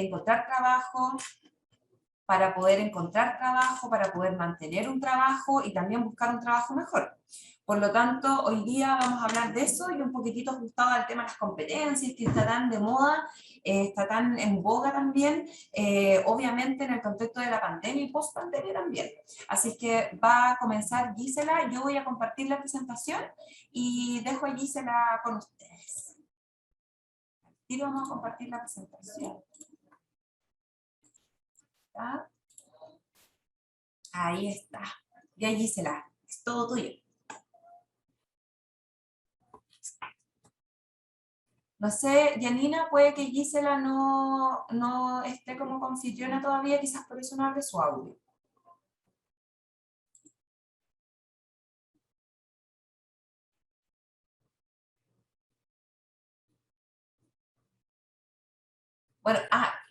encontrar trabajo, para poder mantener un trabajo y también buscar un trabajo mejor. Por lo tanto, hoy día vamos a hablar de eso y un poquitito ajustado al tema de las competencias, que está tan de moda, está tan en boga también, obviamente en el contexto de la pandemia y post-pandemia también. Así que va a comenzar Gisela, yo voy a compartir la presentación y dejo a Gisela con ustedes. Y vamos a compartir la presentación. ¿Está? Ahí está. Ya Gisela, es todo tuyo. No sé, Janina, puede que Gisela no esté como confitriona todavía, quizás por eso no abre su audio. Bueno,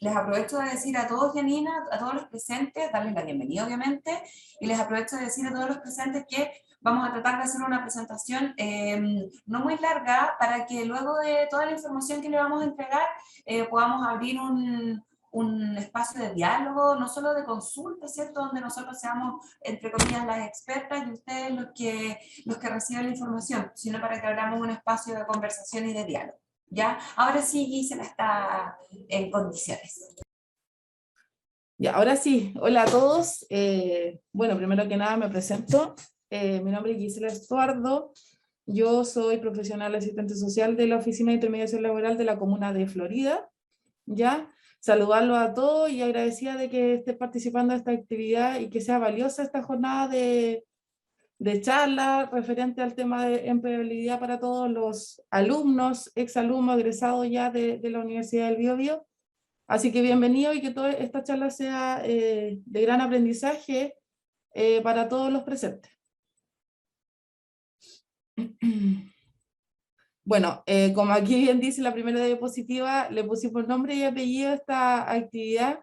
les aprovecho de decir a todos, Janina, a todos los presentes, darles la bienvenida obviamente, y les aprovecho de decir a todos los presentes que vamos a tratar de hacer una presentación no muy larga para que luego de toda la información que le vamos a entregar podamos abrir un espacio de diálogo, no solo de consulta, ¿cierto? Donde nosotros seamos, entre comillas, las expertas y ustedes los que reciben la información, sino para que abramos un espacio de conversación y de diálogo. ¿Ya? Ahora sí, Gisela está en condiciones. Ya, ahora sí, hola a todos. Bueno, primero que nada me presento. Mi nombre es Gisela Estuardo. Yo soy profesional asistente social de la Oficina de Intermediación Laboral de la Comuna de Florida. ¿Ya? Saludarlos a todos y agradecida de que esté participando de esta actividad y que sea valiosa esta jornada de charla referente al tema de empleabilidad para todos los alumnos, exalumnos, egresados ya de la Universidad del Biobío. Así que bienvenido y que toda esta charla sea de gran aprendizaje para todos los presentes. Bueno, como aquí bien dice la primera diapositiva, le pusimos nombre y apellido a esta actividad,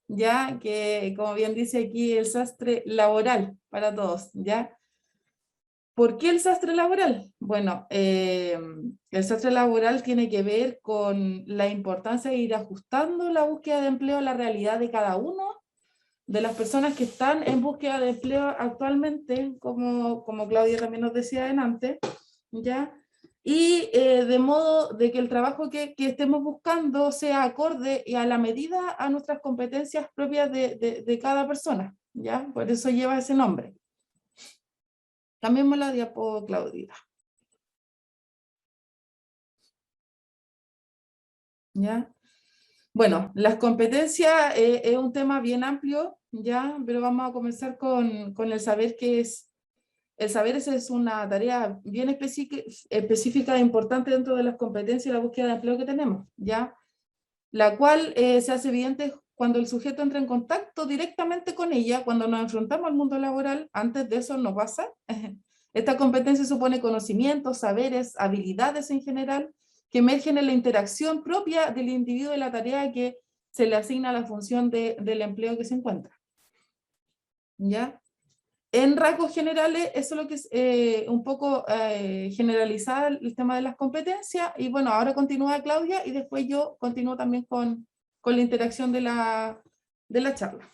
ya que como bien dice aquí, el sastre laboral para todos, ¿ya? ¿Por qué el sastre laboral? Bueno, el sastre laboral tiene que ver con la importancia de ir ajustando la búsqueda de empleo a la realidad de cada uno de las personas que están en búsqueda de empleo actualmente, como Claudia también nos decía adelante, ¿ya? Y de modo de que el trabajo que estemos buscando sea acorde y a la medida a nuestras competencias propias de cada persona, ¿ya? Por eso lleva ese nombre. Cambiemos la diapo, Claudia. ¿Ya? Bueno, las competencias es un tema bien amplio, ¿ya? Pero vamos a comenzar con el saber qué es. El saber es una tarea bien específica e importante dentro de las competencias y la búsqueda de empleo que tenemos, ¿ya? La cual se hace evidente cuando el sujeto entra en contacto directamente con ella, cuando nos enfrentamos al mundo laboral. Antes de eso no pasa. Esta competencia supone conocimientos, saberes, habilidades en general, que emergen en la interacción propia del individuo de la tarea que se le asigna a la función del empleo que se encuentra. ¿Ya? En rasgos generales, eso es lo que es un poco generalizada el tema de las competencias, y bueno, ahora continúa Claudia y después yo continúo también con la interacción de la charla.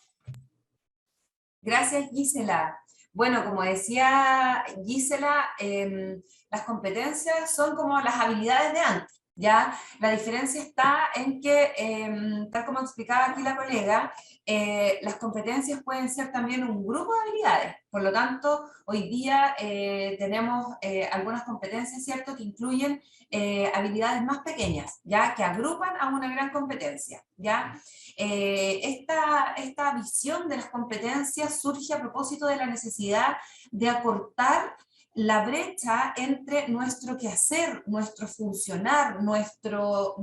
Gracias, Gisela. Bueno, como decía Gisela, las competencias son como las habilidades de antes, ¿ya? La diferencia está en que, tal como explicaba aquí la colega, las competencias pueden ser también un grupo de habilidades. Por lo tanto, hoy día tenemos algunas competencias, ¿cierto?, que incluyen habilidades más pequeñas, ¿ya?, que agrupan a una gran competencia, ¿ya? Esta visión de las competencias surge a propósito de la necesidad de acortar la brecha entre nuestro quehacer, nuestro funcionar, nuestro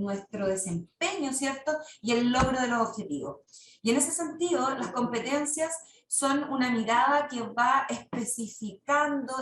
desempeño, ¿cierto?, y el logro de los objetivos. Y en ese sentido, las competencias son una mirada que va especificando,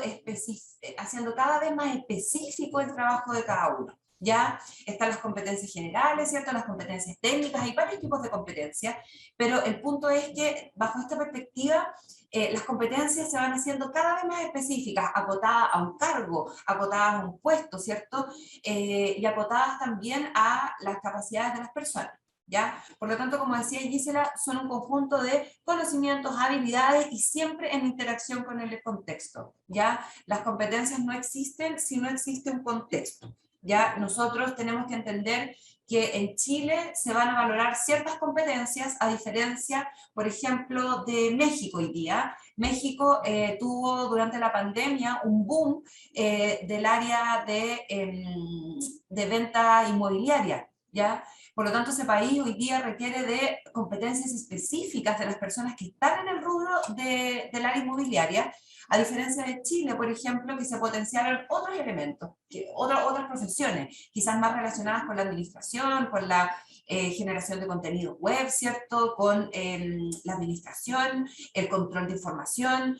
haciendo cada vez más específico el trabajo de cada uno. Ya están las competencias generales, ¿cierto?, las competencias técnicas, hay varios tipos de competencias, pero el punto es que bajo esta perspectiva las competencias se van haciendo cada vez más específicas, acotadas a un cargo, acotadas a un puesto, ¿cierto?, y acotadas también a las capacidades de las personas. ¿ya? Por lo tanto, como decía Gisela, son un conjunto de conocimientos, habilidades y siempre en interacción con el contexto, ¿ya? Las competencias no existen si no existe un contexto, ¿ya? Nosotros tenemos que entender que en Chile se van a valorar ciertas competencias a diferencia, por ejemplo, de México hoy día. México tuvo durante la pandemia un boom del área de venta inmobiliaria, ¿ya? Por lo tanto, ese país hoy día requiere de competencias específicas de las personas que están en el rubro del área inmobiliaria, a diferencia de Chile, por ejemplo, que se potenciaron otros elementos, otras profesiones, quizás más relacionadas con la administración, con la generación de contenido web, ¿cierto? Con la administración, el control de información.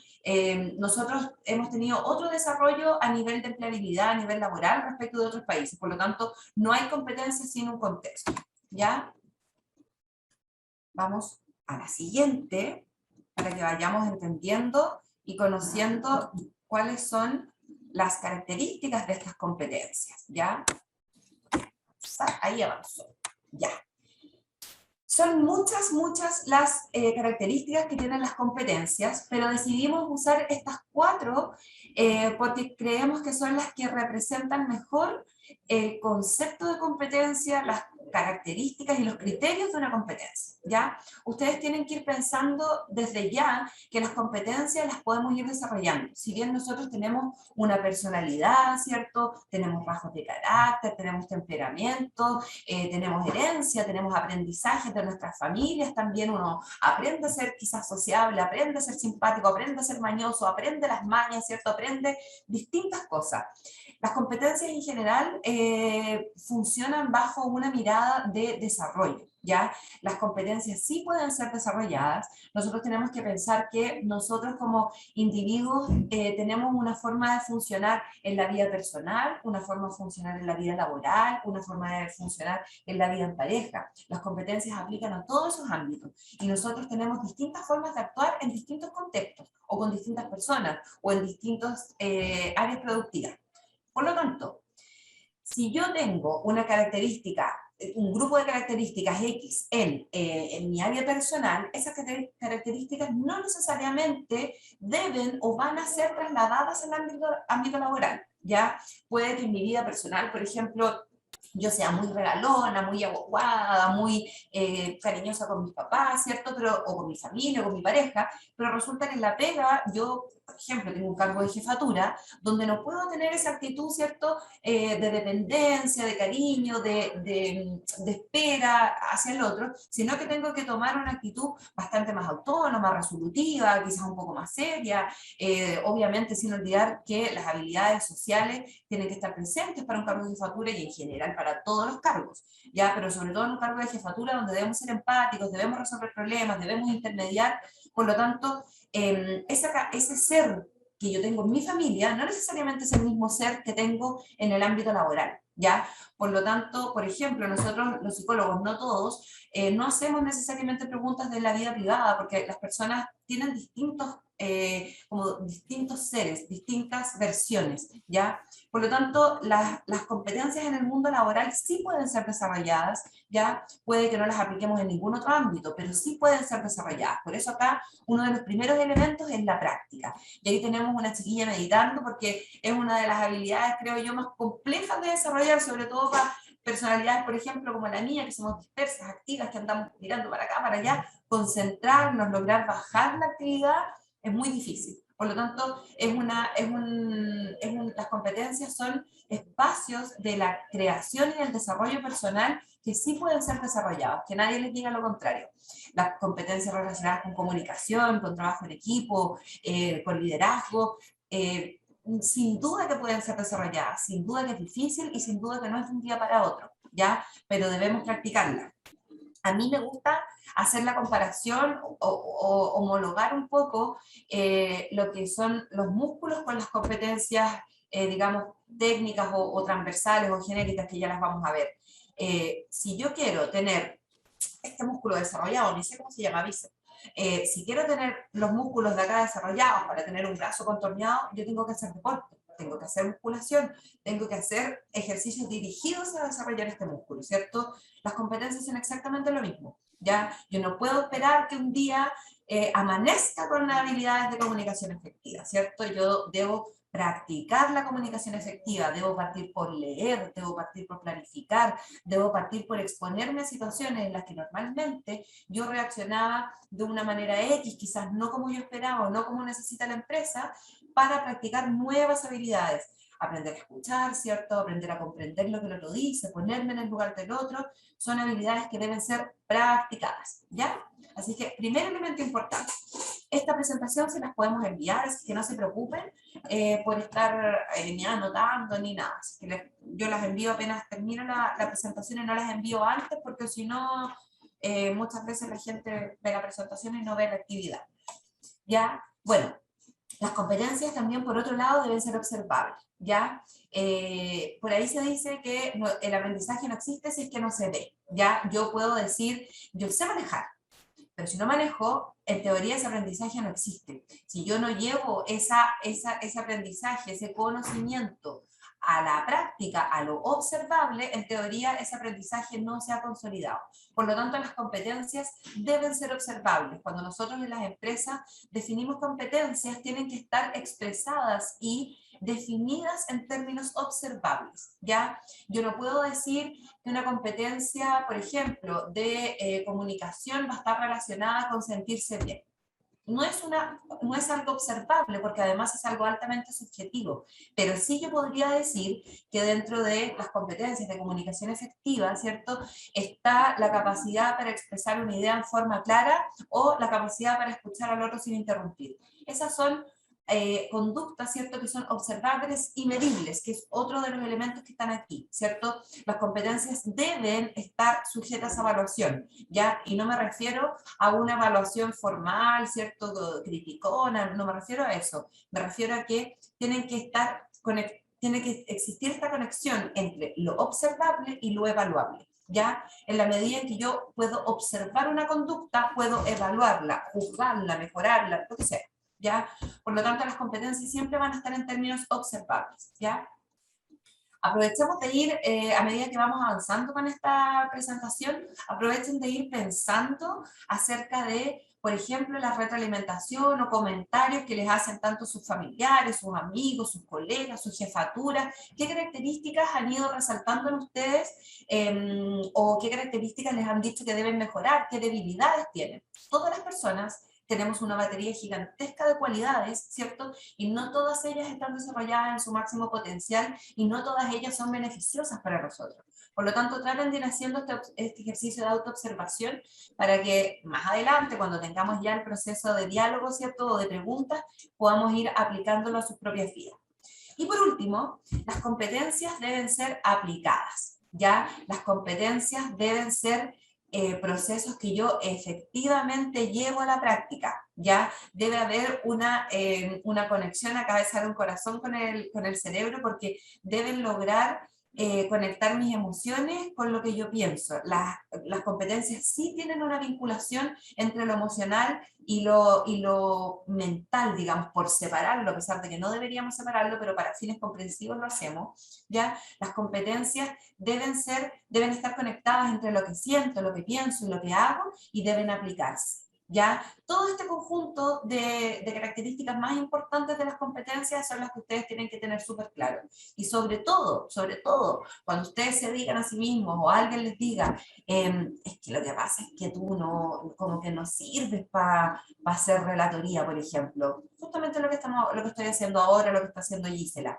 Nosotros hemos tenido otro desarrollo a nivel de empleabilidad, a nivel laboral respecto de otros países. Por lo tanto, no hay competencia sin un contexto. ¿Ya? Vamos a la siguiente para que vayamos entendiendo y conociendo cuáles son las características de estas competencias. ¿Ya? Ahí avanzó. Ya. Son muchas las características que tienen las competencias, pero decidimos usar estas 4 porque creemos que son las que representan mejor el concepto de competencia, las características y los criterios de una competencia, ¿ya? Ustedes tienen que ir pensando desde ya que las competencias las podemos ir desarrollando. Si bien nosotros tenemos una personalidad, ¿cierto? Tenemos rasgos de carácter, tenemos temperamento, tenemos herencia, tenemos aprendizajes de nuestras familias, también uno aprende a ser quizás sociable, aprende a ser simpático, aprende a ser mañoso, aprende las mañas, ¿cierto? Aprende distintas cosas. Las competencias en general funcionan bajo una mirada de desarrollo, ¿ya? Las competencias sí pueden ser desarrolladas. Nosotros tenemos que pensar que nosotros como individuos tenemos una forma de funcionar en la vida personal, una forma de funcionar en la vida laboral, una forma de funcionar en la vida en pareja. Las competencias aplican a todos esos ámbitos y nosotros tenemos distintas formas de actuar en distintos contextos o con distintas personas o en distintas áreas productivas. Por lo tanto, si yo tengo una característica, un grupo de características X en mi área personal, esas características no necesariamente deben o van a ser trasladadas al ámbito laboral, ¿ya? Puede que en mi vida personal, por ejemplo, yo sea muy regalona, muy aguada, muy cariñosa con mis papás, ¿cierto? Pero, o con mi familia, o con mi pareja, pero resulta que en la pega yo, por ejemplo, tengo un cargo de jefatura, donde no puedo tener esa actitud, ¿cierto? De dependencia, de cariño, de espera hacia el otro, sino que tengo que tomar una actitud bastante más autónoma, resolutiva, quizás un poco más seria, obviamente sin olvidar que las habilidades sociales tienen que estar presentes para un cargo de jefatura y en general para todos los cargos, ¿ya? Pero sobre todo en un cargo de jefatura donde debemos ser empáticos, debemos resolver problemas, debemos intermediar, por lo tanto, ese ser que yo tengo en mi familia no necesariamente es el mismo ser que tengo en el ámbito laboral, ¿ya? Por lo tanto, por ejemplo, nosotros los psicólogos, no todos, no hacemos necesariamente preguntas de la vida privada porque las personas tienen como distintos seres, distintas versiones, ¿ya? Por lo tanto, las competencias en el mundo laboral sí pueden ser desarrolladas, ¿ya? Puede que no las apliquemos en ningún otro ámbito, pero sí pueden ser desarrolladas. Por eso acá uno de los primeros elementos es la práctica. Y ahí tenemos una chiquilla meditando porque es una de las habilidades, creo yo, más complejas de desarrollar, sobre todo para personalidades, por ejemplo, como la mía, que somos dispersas, activas, que andamos mirando para acá, para allá, concentrarnos, lograr bajar la actividad, es muy difícil. Por lo tanto, las competencias son espacios de la creación y del desarrollo personal que sí pueden ser desarrollados, que nadie les diga lo contrario. Las competencias relacionadas con comunicación, con trabajo en equipo, con liderazgo, sin duda que pueden ser desarrolladas, sin duda que es difícil y sin duda que no es de un día para otro, ¿ya? Pero debemos practicarla. A mí me gusta hacer la comparación o homologar un poco lo que son los músculos con las competencias, digamos, técnicas o transversales o genéricas que ya las vamos a ver. Si yo quiero tener este músculo desarrollado, ni sé cómo se llama, bíceps, si quiero tener los músculos de acá desarrollados para tener un brazo contorneado, yo tengo que hacer deporte. tengo que hacer musculación, tengo que hacer ejercicios dirigidos a desarrollar este músculo, ¿cierto? Las competencias son exactamente lo mismo, ¿ya? Yo no puedo esperar que un día amanezca con habilidades de comunicación efectiva, ¿cierto? Yo debo practicar la comunicación efectiva, debo partir por leer, debo partir por planificar, debo partir por exponerme a situaciones en las que normalmente yo reaccionaba de una manera X, quizás no como yo esperaba o no como necesita la empresa, para practicar nuevas habilidades. Aprender a escuchar, ¿cierto? Aprender a comprender lo que el otro dice, ponerme en el lugar del otro, son habilidades que deben ser practicadas, ¿ya? Así que, primer elemento importante, esta presentación se las podemos enviar, así que no se preocupen por estar ni anotando ni nada. Así que yo las envío apenas termino la presentación y no las envío antes, porque si no, muchas veces la gente ve la presentación y no ve la actividad. ¿Ya? Bueno, las competencias también, por otro lado, deben ser observables, ¿ya? Por ahí se dice que el aprendizaje no existe si es que no se ve, ¿ya? Yo puedo decir, yo sé manejar, pero si no manejo, en teoría ese aprendizaje no existe. Si yo no llevo ese aprendizaje, ese conocimiento a la práctica, a lo observable, en teoría ese aprendizaje no se ha consolidado. Por lo tanto, las competencias deben ser observables. Cuando nosotros en las empresas definimos competencias, tienen que estar expresadas y definidas en términos observables, ¿ya? Yo no puedo decir que una competencia, por ejemplo, de comunicación va a estar relacionada con sentirse bien. No es algo observable, porque además es algo altamente subjetivo, pero sí yo podría decir que dentro de las competencias de comunicación efectiva, ¿cierto?, está la capacidad para expresar una idea en forma clara o la capacidad para escuchar al otro sin interrumpir. Esas son conductas, ¿cierto?, que son observables y medibles, que es otro de los elementos que están aquí, ¿cierto? Las competencias deben estar sujetas a evaluación, ¿ya? Y no me refiero a una evaluación formal, ¿cierto?, criticona, no me refiero a eso, me refiero a que tienen que estar tiene que existir esta conexión entre lo observable y lo evaluable, ¿ya? En la medida en que yo puedo observar una conducta, puedo evaluarla, juzgarla, mejorarla, lo que sea, ¿ya? Por lo tanto, las competencias siempre van a estar en términos observables, ¿ya? Aprovechemos de ir, a medida que vamos avanzando con esta presentación, aprovechen de ir pensando acerca de, por ejemplo, la retroalimentación o comentarios que les hacen tanto sus familiares, sus amigos, sus colegas, sus jefaturas. ¿Qué características han ido resaltando en ustedes o qué características les han dicho que deben mejorar? ¿Qué debilidades tienen? Todas las personas tenemos una batería gigantesca de cualidades, ¿cierto? Y no todas ellas están desarrolladas en su máximo potencial y no todas ellas son beneficiosas para nosotros. Por lo tanto, traten de ir haciendo este ejercicio de autoobservación para que más adelante, cuando tengamos ya el proceso de diálogo, ¿cierto?, o de preguntas, podamos ir aplicándolo a sus propias vidas. Y por último, las competencias deben ser aplicadas, ¿ya? Las competencias deben ser procesos que yo efectivamente llevo a la práctica, ¿ya? Debe haber una conexión, acá sale un corazón con el cerebro, porque deben lograr conectar mis emociones con lo que yo pienso. Las competencias sí tienen una vinculación entre lo emocional y lo mental, digamos, por separarlo, a pesar de que no deberíamos separarlo, pero para fines comprensivos lo hacemos, ¿ya? Las competencias deben estar conectadas entre lo que siento, lo que pienso y lo que hago, y deben aplicarse, ¿ya? Todo este conjunto de características más importantes de las competencias son las que ustedes tienen que tener súper claro. Y sobre todo, cuando ustedes se digan a sí mismos o alguien les diga, es que lo que pasa es que tú no, como que no sirves para hacer relatoría, por ejemplo. Justamente lo que estoy haciendo ahora, lo que está haciendo Gisela.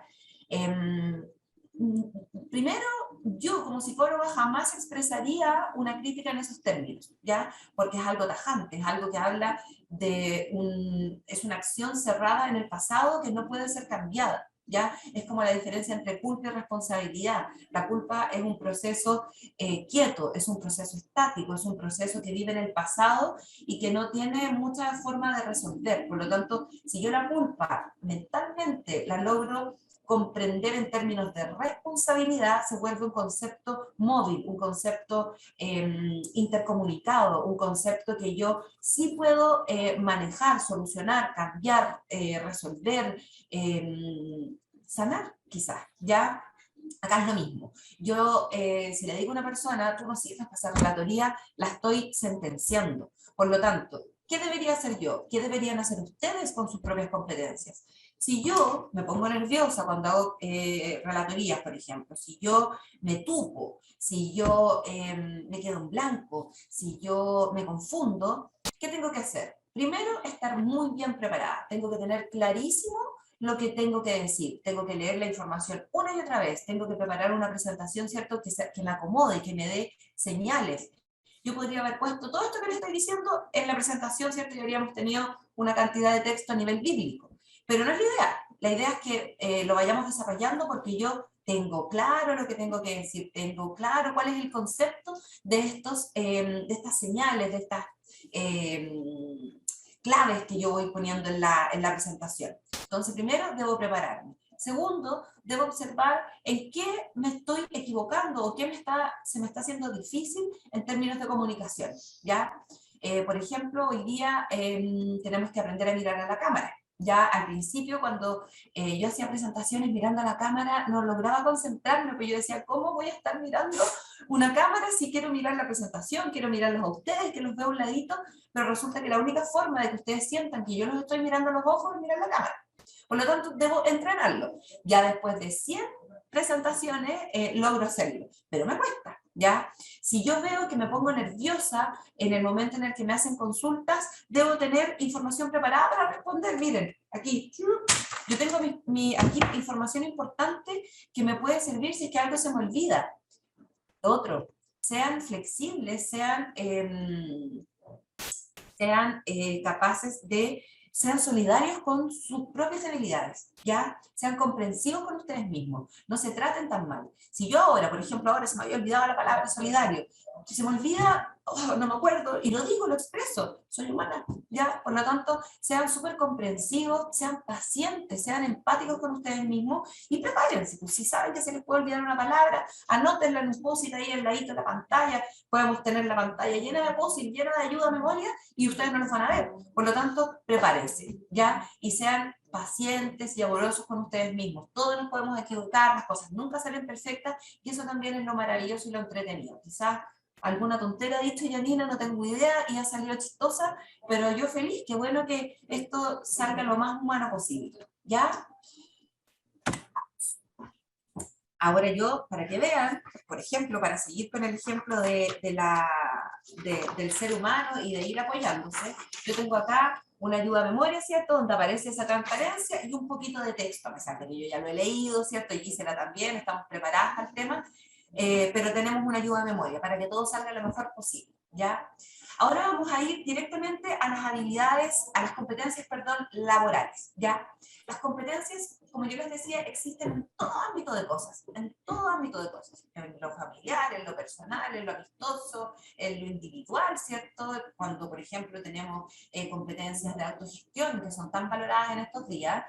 Primero, yo como psicóloga jamás expresaría una crítica en esos términos, ¿ya? Porque es algo tajante, es algo que habla es una acción cerrada en el pasado que no puede ser cambiada, ¿ya? Es como la diferencia entre culpa y responsabilidad. La culpa es un proceso quieto, es un proceso estático, es un proceso que vive en el pasado y que no tiene mucha forma de resolver. Por lo tanto, si yo la culpa mentalmente la logro comprender en términos de responsabilidad, se vuelve un concepto móvil, un concepto intercomunicado, un concepto que yo sí puedo manejar, solucionar, cambiar, resolver, sanar, quizás, ¿ya? Acá es lo mismo. Yo, si le digo a una persona, tú no sirves para hacer relatoría, la estoy sentenciando. Por lo tanto, ¿qué debería hacer yo? ¿Qué deberían hacer ustedes con sus propias competencias? Si yo me pongo nerviosa cuando hago relatorías, por ejemplo, si yo me tupo, si yo me quedo en blanco, si yo me confundo, ¿qué tengo que hacer? Primero, estar muy bien preparada. Tengo que tener clarísimo lo que tengo que decir, tengo que leer la información una y otra vez, tengo que preparar una presentación, ¿cierto? Que me acomode, que me dé señales. Yo podría haber puesto todo esto que le estoy diciendo en la presentación, ¿cierto? Y habríamos tenido una cantidad de texto a nivel bíblico. Pero no es la idea. La idea es que lo vayamos desarrollando porque yo tengo claro lo que tengo que decir, tengo claro cuál es el concepto de estas señales, de estas claves que yo voy poniendo en la presentación. Entonces, primero, debo prepararme. Segundo, debo observar en qué me estoy equivocando o qué se me está haciendo difícil en términos de comunicación, ¿ya? Por ejemplo, hoy día tenemos que aprender a mirar a la cámara. Ya al principio, cuando yo hacía presentaciones mirando a la cámara, no lograba concentrarme, porque yo decía, ¿cómo voy a estar mirando una cámara si quiero mirar la presentación, quiero mirarlos a ustedes, que los veo a un ladito? Pero resulta que la única forma de que ustedes sientan que yo los estoy mirando a los ojos es mirar la cámara. Por lo tanto, debo entrenarlo. Ya después de 100 presentaciones logro hacerlo, pero me cuesta, ¿ya? Si yo veo que me pongo nerviosa en el momento en el que me hacen consultas, debo tener información preparada para responder. Miren, aquí, yo tengo aquí información importante que me puede servir si es que algo se me olvida. Otro, sean flexibles, sean capaces de, sean solidarios con sus propias debilidades, ¿ya? Sean comprensivos con ustedes mismos, no se traten tan mal. Si yo ahora, por ejemplo, ahora se me había olvidado la palabra solidario, si se me olvida, no me acuerdo, y lo digo, lo expreso, soy humana, ¿ya? Por lo tanto, sean súper comprensivos, sean pacientes, sean empáticos con ustedes mismos y prepárense, pues si saben que se les puede olvidar una palabra, anótenla en un post-it ahí al ladito de la pantalla, podemos tener la pantalla llena de post-it, llena de ayuda a memoria, y ustedes no los van a ver. Por lo tanto, prepárense, ¿ya? Y sean pacientes y amorosos con ustedes mismos. Todos nos podemos equivocar, las cosas nunca salen perfectas, y eso también es lo maravilloso y lo entretenido. Quizás alguna tontera ha dicho Janina, no tengo idea, y ha salido chistosa, pero yo feliz, qué bueno que esto salga lo más humano posible, ¿ya? Ahora yo, para que vean, por ejemplo, para seguir con el ejemplo del ser humano y de ir apoyándose, yo tengo acá una ayuda a memoria, ¿cierto? Donde aparece esa transparencia y un poquito de texto, a pesar de que yo ya lo he leído, ¿cierto? Y Gisela también, estamos preparadas para el tema, pero tenemos una ayuda a memoria para que todo salga lo mejor posible, ¿ya? Ahora vamos a ir directamente a las habilidades, a las competencias, perdón, laborales, ¿ya? Las competencias, como yo les decía, existen en todo ámbito de cosas, en todo ámbito de cosas, en lo familiar, en lo personal, en lo amistoso, en lo individual, ¿cierto? Cuando, por ejemplo, tenemos competencias de autogestión que son tan valoradas en estos días,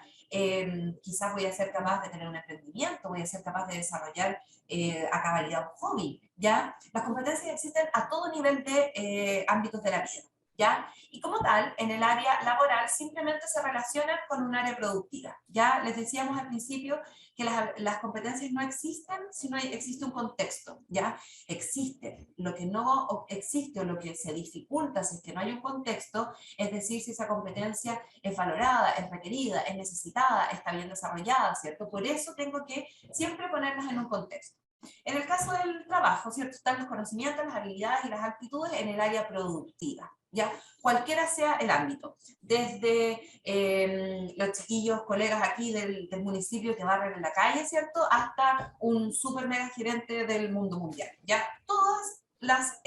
quizás voy a ser capaz de tener un emprendimiento, voy a ser capaz de desarrollar a cabalidad un hobby, ¿ya? Las competencias existen a todo nivel de ámbitos de la vida, ¿ya? Y como tal, en el área laboral simplemente se relacionan con un área productiva. Ya les decíamos al principio que las competencias no existen si no existe un contexto, ¿ya? Existe. Lo que no existe o lo que se dificulta si es que no hay un contexto, es decir, si esa competencia es valorada, es requerida, es necesitada, está bien desarrollada, ¿cierto? Por eso tengo que siempre ponerlas en un contexto. En el caso del trabajo, ¿cierto? Están los conocimientos, las habilidades y las actitudes en el área productiva, ¿ya? Cualquiera sea el ámbito, desde los chiquillos, colegas aquí del municipio que barren en la calle, ¿cierto? Hasta un super mega gerente del mundo mundial, ¿ya? Todas las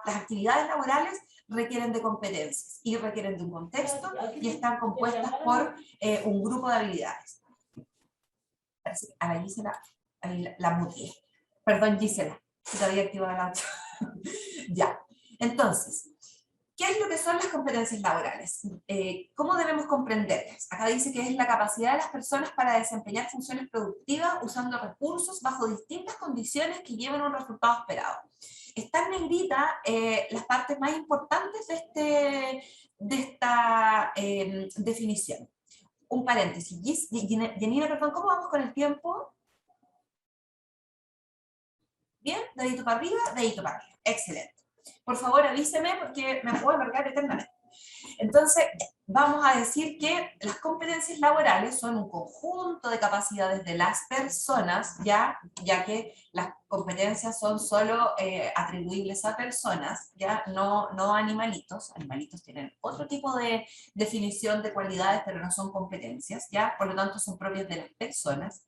actividades laborales requieren de competencias y requieren de un contexto y están compuestas por un grupo de habilidades. A la Gisela, la muteé. Perdón, Gisela, que te había activado la 8. Ya. Entonces, ¿qué es lo que son las competencias laborales? ¿Cómo debemos comprenderlas? Acá dice que es la capacidad de las personas para desempeñar funciones productivas usando recursos bajo distintas condiciones que lleven a un resultado esperado. Está en negrita las partes más importantes de esta definición. un paréntesis. Janina, perdón, ¿cómo vamos con el tiempo? Bien, dedito para arriba, dedito para arriba. Excelente. Por favor, avíseme porque me puedo alargar eternamente. Entonces, vamos a decir que las competencias laborales son un conjunto de capacidades de las personas, ya que las competencias son solo atribuibles a personas, ya no a animalitos. Animalitos tienen otro tipo de definición de cualidades, pero no son competencias, ya, por lo tanto son propias de las personas.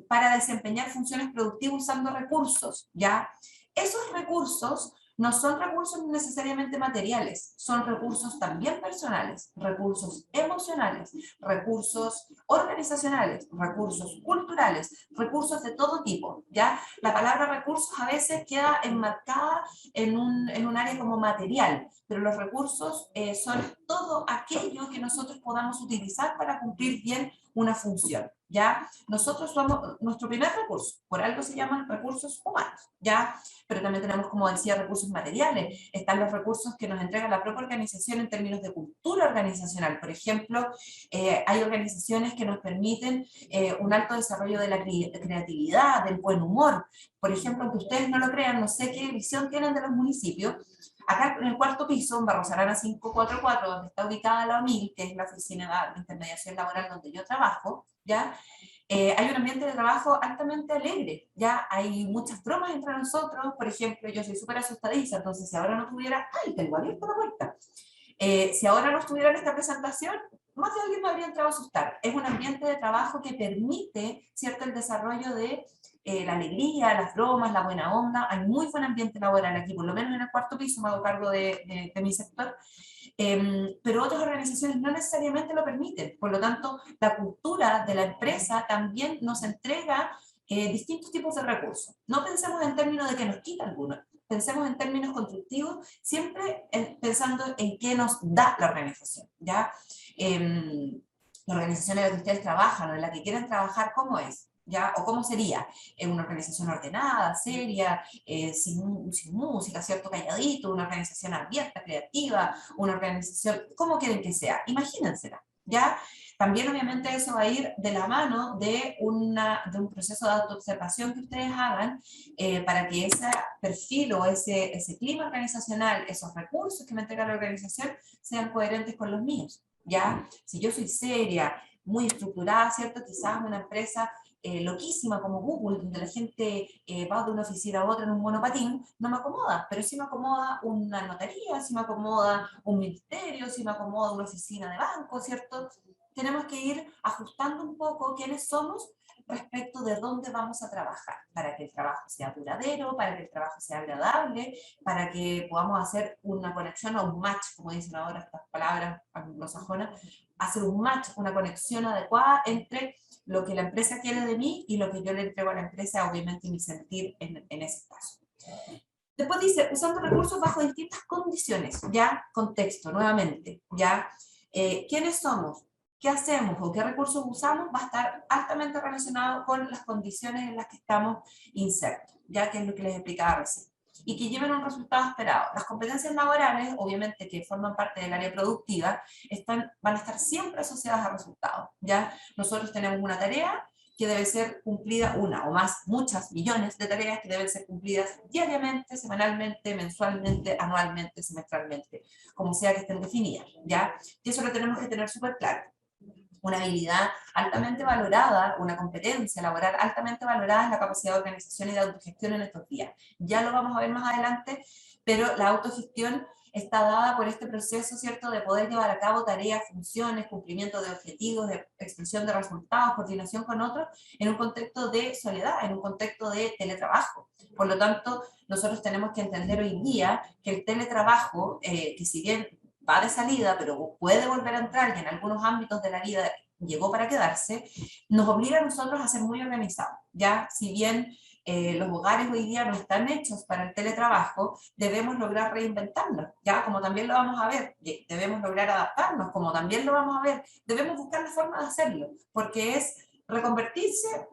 Para desempeñar funciones productivas usando recursos, ¿ya? Esos recursos no son recursos necesariamente materiales, son recursos también personales, recursos emocionales, recursos organizacionales, recursos culturales, recursos de todo tipo, ¿ya? La palabra recursos a veces queda enmarcada en un área como material, pero los recursos son todo aquello que nosotros podamos utilizar para cumplir bien una función, ¿ya? Nosotros somos nuestro primer recurso, por algo se llaman recursos humanos, ¿ya? Pero también tenemos, como decía, recursos materiales, están los recursos que nos entrega la propia organización en términos de cultura organizacional. Por ejemplo, hay organizaciones que nos permiten un alto desarrollo de la creatividad, del buen humor. Por ejemplo, aunque ustedes no lo crean, no sé qué visión tienen de los municipios. Acá en el cuarto piso, en Barros Arana 544, donde está ubicada la OMIL, que es la oficina de intermediación laboral donde yo trabajo, ¿ya? Hay un ambiente de trabajo altamente alegre, ya hay muchas bromas entre nosotros. Por ejemplo, yo soy súper asustadiza, entonces si ahora no tuviera, ¡ay, tengo abierta la puerta! Si ahora no estuviera en esta presentación, más de alguien me habría entrado a asustar. Es un ambiente de trabajo que permite, ¿cierto?, el desarrollo de la alegría, las bromas, la buena onda. Hay muy buen ambiente laboral aquí, por lo menos en el cuarto piso, me hago cargo de mi sector. Pero otras organizaciones no necesariamente lo permiten. Por lo tanto, la cultura de la empresa también nos entrega distintos tipos de recursos. No pensemos en términos de que nos quita alguno, pensemos en términos constructivos, siempre pensando en qué nos da la organización, ¿ya? La organización en la que ustedes trabajan o en la que quieren trabajar, ¿cómo es? ¿Ya? ¿O cómo sería? Una organización ordenada, seria, sin música, ¿cierto? Calladito, una organización abierta, creativa, una organización, ¿cómo quieren que sea? Imagínensela, ¿ya? También obviamente eso va a ir de la mano de un proceso de autoobservación que ustedes hagan para que ese perfil o ese clima organizacional, esos recursos que me entrega la organización sean coherentes con los míos, ¿ya? Si yo soy seria, muy estructurada, ¿cierto? Quizás una empresa loquísima como Google, donde la gente va de una oficina a otra en un monopatín, no me acomoda, pero sí me acomoda una notaría, sí me acomoda un ministerio, sí me acomoda una oficina de banco, ¿cierto? Tenemos que ir ajustando un poco quiénes somos respecto de dónde vamos a trabajar, para que el trabajo sea duradero, para que el trabajo sea agradable, para que podamos hacer una conexión o un match, como dicen ahora estas palabras anglosajonas, hacer un match, una conexión adecuada entre lo que la empresa quiere de mí y lo que yo le entrego a la empresa, obviamente mi sentir en ese caso. Después dice, usando recursos bajo distintas condiciones, ya, contexto, nuevamente, ya, ¿quiénes somos? ¿Qué hacemos o qué recursos usamos? Va a estar altamente relacionado con las condiciones en las que estamos insertos, ya que es lo que les explicaba recién, y que lleven un resultado esperado. Las competencias laborales, obviamente que forman parte del área productiva, van a estar siempre asociadas a resultados, ¿ya? Nosotros tenemos una tarea que debe ser cumplida, una o más, muchas millones de tareas que deben ser cumplidas diariamente, semanalmente, mensualmente, anualmente, semestralmente, como sea que estén definidas, ¿ya? Y eso lo tenemos que tener súper claro. Una habilidad altamente valorada, una competencia laboral altamente valorada es la capacidad de organización y de autogestión en estos días. Ya lo vamos a ver más adelante, pero la autogestión está dada por este proceso, ¿cierto?, de poder llevar a cabo tareas, funciones, cumplimiento de objetivos, de expresión de resultados, coordinación con otros, en un contexto de soledad, en un contexto de teletrabajo. Por lo tanto, nosotros tenemos que entender hoy día que el teletrabajo, que si bien va de salida, pero puede volver a entrar y en algunos ámbitos de la vida llegó para quedarse, nos obliga a nosotros a ser muy organizados, ¿ya? Si bien los hogares hoy día no están hechos para el teletrabajo, debemos lograr reinventarnos, ¿ya? Como también lo vamos a ver, debemos lograr adaptarnos, como también lo vamos a ver, debemos buscar la forma de hacerlo, porque es reconvertirse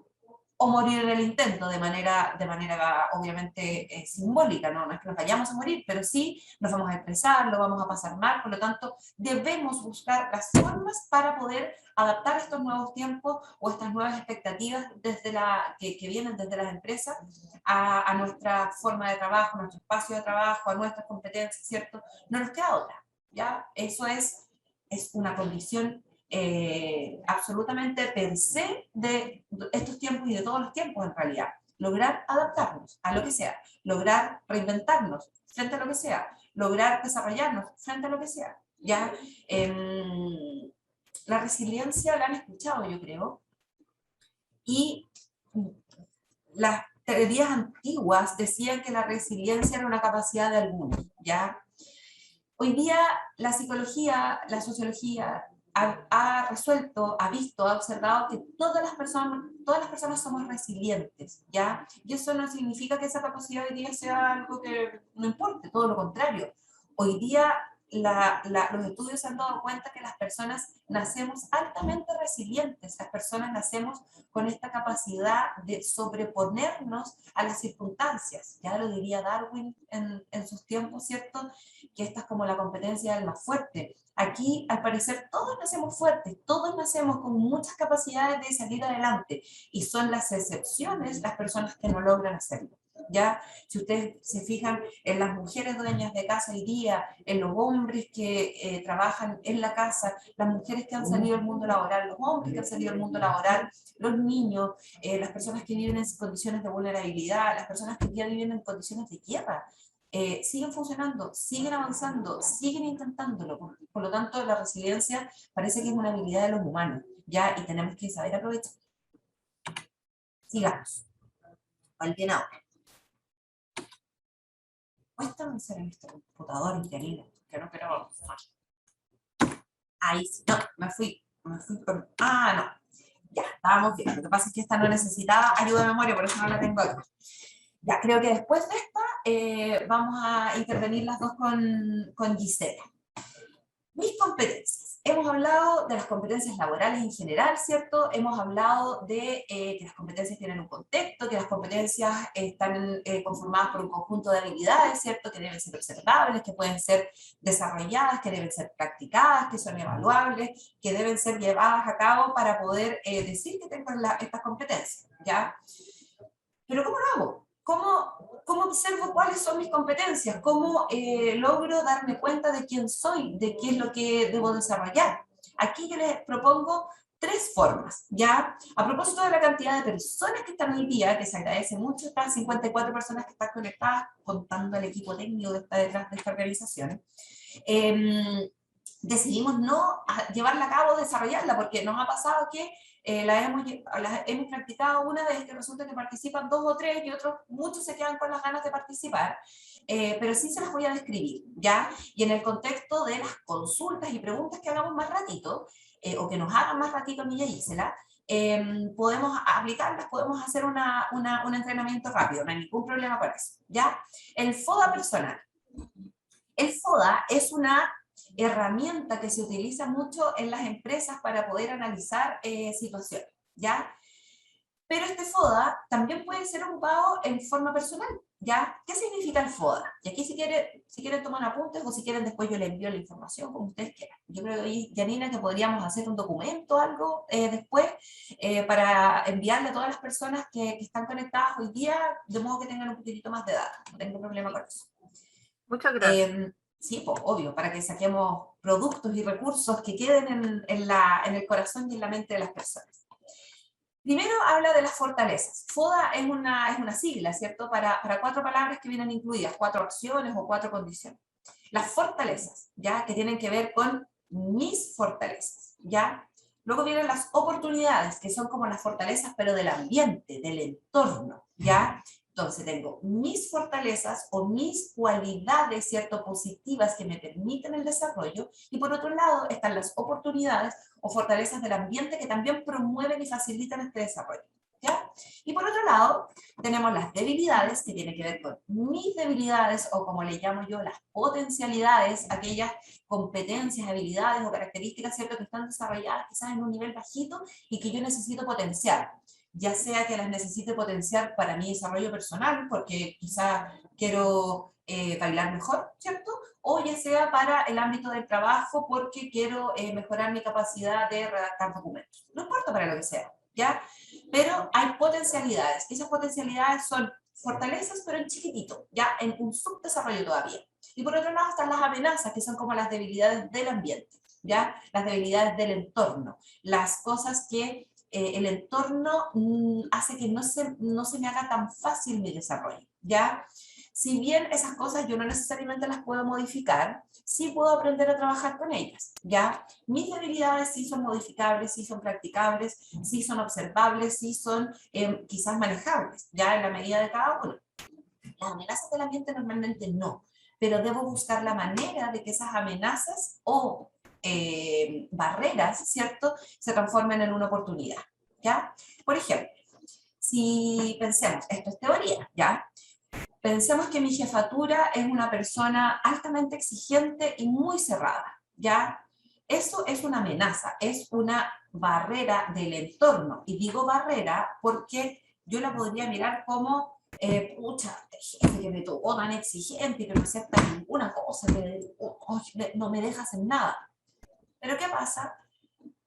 o morir en el intento de manera obviamente simbólica, ¿no? No es que nos vayamos a morir, pero sí nos vamos a estresar, lo vamos a pasar mal, por lo tanto debemos buscar las formas para poder adaptar estos nuevos tiempos o estas nuevas expectativas que vienen desde las empresas a nuestra forma de trabajo, a nuestro espacio de trabajo, a nuestras competencias, ¿cierto? No nos queda otra, ¿ya? Eso es una condición absolutamente per se de estos tiempos y de todos los tiempos en realidad. Lograr adaptarnos a lo que sea, lograr reinventarnos frente a lo que sea, lograr desarrollarnos frente a lo que sea. ¿Ya? La resiliencia la han escuchado, yo creo, y las teorías antiguas decían que la resiliencia era una capacidad de algunos, ¿ya? Hoy día la psicología, la sociología ha resuelto, ha visto, ha observado que todas las personas somos resilientes, ¿ya? Y eso no significa que esa capacidad hoy día sea algo que no importe, todo lo contrario. Hoy día los estudios se han dado cuenta que las personas nacemos altamente resilientes, las personas nacemos con esta capacidad de sobreponernos a las circunstancias, ya lo diría Darwin en sus tiempos, ¿cierto? Que esta es como la competencia del más fuerte. Aquí, al parecer, todos nacemos fuertes, todos nacemos con muchas capacidades de salir adelante, y son las excepciones las personas que no logran hacerlo. ¿Ya? Si ustedes se fijan en las mujeres dueñas de casa hoy día, en los hombres que trabajan en la casa, las mujeres que han salido al mundo laboral, los hombres que han salido al mundo laboral, los niños, las personas que viven en condiciones de vulnerabilidad, las personas que ya viven en condiciones de guerra, siguen funcionando, siguen avanzando, siguen intentándolo. Por lo tanto, la resiliencia parece que es una habilidad de los humanos, ¿ya? Y tenemos que saber aprovechar. Sigamos. ¿Cuál viene ahora? Cuesta avanzar en este computador increíble, que no quiero avanzar. Ahí sí, no, me fui con... Ah, no, ya, estábamos bien. Lo que pasa es que esta no necesitaba ayuda de memoria, por eso no la tengo aquí. Ya, creo que después de esta vamos a intervenir las dos con Gisela. Mis competencias. Hemos hablado de las competencias laborales en general, ¿cierto? Hemos hablado de que las competencias tienen un contexto, que las competencias están conformadas por un conjunto de habilidades, ¿cierto? Que deben ser observables, que pueden ser desarrolladas, que deben ser practicadas, que son evaluables, que deben ser llevadas a cabo para poder decir que tengo estas competencias, ¿ya? Pero ¿cómo lo hago? ¿Cómo observo cuáles son mis competencias? ¿Cómo logro darme cuenta de quién soy, de qué es lo que debo desarrollar? Aquí yo les propongo 3 formas, ¿ya? A propósito de la cantidad de personas que están hoy día, que se agradece mucho, estas 54 personas que están conectadas, contando al equipo técnico que está detrás de esta organización, decidimos no llevarla a cabo, desarrollarla, porque nos ha pasado que la hemos practicado una vez, que resulta que participan 2 o 3 y otros muchos se quedan con las ganas de participar, pero sí se las voy a describir, ¿ya? Y en el contexto de las consultas y preguntas que hagamos más ratito, o que nos hagan más ratito a mí y a Gisela, podemos aplicarlas, podemos hacer un entrenamiento rápido, no hay ningún problema con eso, ¿ya? El FODA personal. El FODA es una herramienta que se utiliza mucho en las empresas para poder analizar situaciones, ¿ya? Pero este FODA también puede ser ocupado en forma personal, ¿ya? ¿Qué significa el FODA? Y aquí si quieren tomar apuntes o si quieren después yo les envío la información como ustedes quieran. Yo creo, Janina, que podríamos hacer un documento o algo después para enviarle a todas las personas que están conectadas hoy día, de modo que tengan un poquitito más de datos. No tengo problema con eso. Muchas gracias. Sí, pues, obvio, para que saquemos productos y recursos que queden en el corazón y en la mente de las personas. Primero habla de las fortalezas. FODA es una sigla, ¿cierto? Para 4 palabras que vienen incluidas, 4 acciones o 4 condiciones. Las fortalezas, ¿ya? Que tienen que ver con mis fortalezas, ¿ya? Luego vienen las oportunidades, que son como las fortalezas, pero del ambiente, del entorno, ¿ya? Entonces tengo mis fortalezas o mis cualidades, ¿cierto? Positivas que me permiten el desarrollo, y por otro lado están las oportunidades o fortalezas del ambiente que también promueven y facilitan este desarrollo, ¿ya? Y por otro lado tenemos las debilidades, que tienen que ver con mis debilidades, o como le llamo yo, las potencialidades, aquellas competencias, habilidades o características, ¿cierto? Que están desarrolladas quizás en un nivel bajito y que yo necesito potenciar. ya sea que las necesite potenciar para mi desarrollo personal, porque quizá quiero bailar mejor, ¿cierto? O ya sea para el ámbito del trabajo, porque quiero mejorar mi capacidad de redactar documentos. No importa para lo que sea, ¿ya? Pero hay potencialidades. Esas potencialidades son fortalezas, pero en chiquitito, ya en un subdesarrollo todavía. Y por otro lado están las amenazas, que son como las debilidades del ambiente, ¿ya? Las debilidades del entorno, las cosas que el entorno hace que no se me haga tan fácil mi desarrollo, ¿ya? Si bien esas cosas yo no necesariamente las puedo modificar, sí puedo aprender a trabajar con ellas, ¿ya? Mis debilidades sí son modificables, sí son practicables, sí son observables, sí son quizás manejables, ¿ya? En la medida de cada uno. Las amenazas del ambiente normalmente no, pero debo buscar la manera de que esas amenazas o barreras, ¿cierto?, se transformen en una oportunidad, ¿ya? Por ejemplo, si pensemos, esto es teoría, ¿ya? Pensemos que mi jefatura es una persona altamente exigente y muy cerrada, ¿ya? Eso es una amenaza, es una barrera del entorno. Y digo barrera porque yo la podría mirar como, pucha, este jefe que me tocó tan exigente y que no acepta ninguna cosa, que no me deja hacer nada. Pero ¿qué pasa?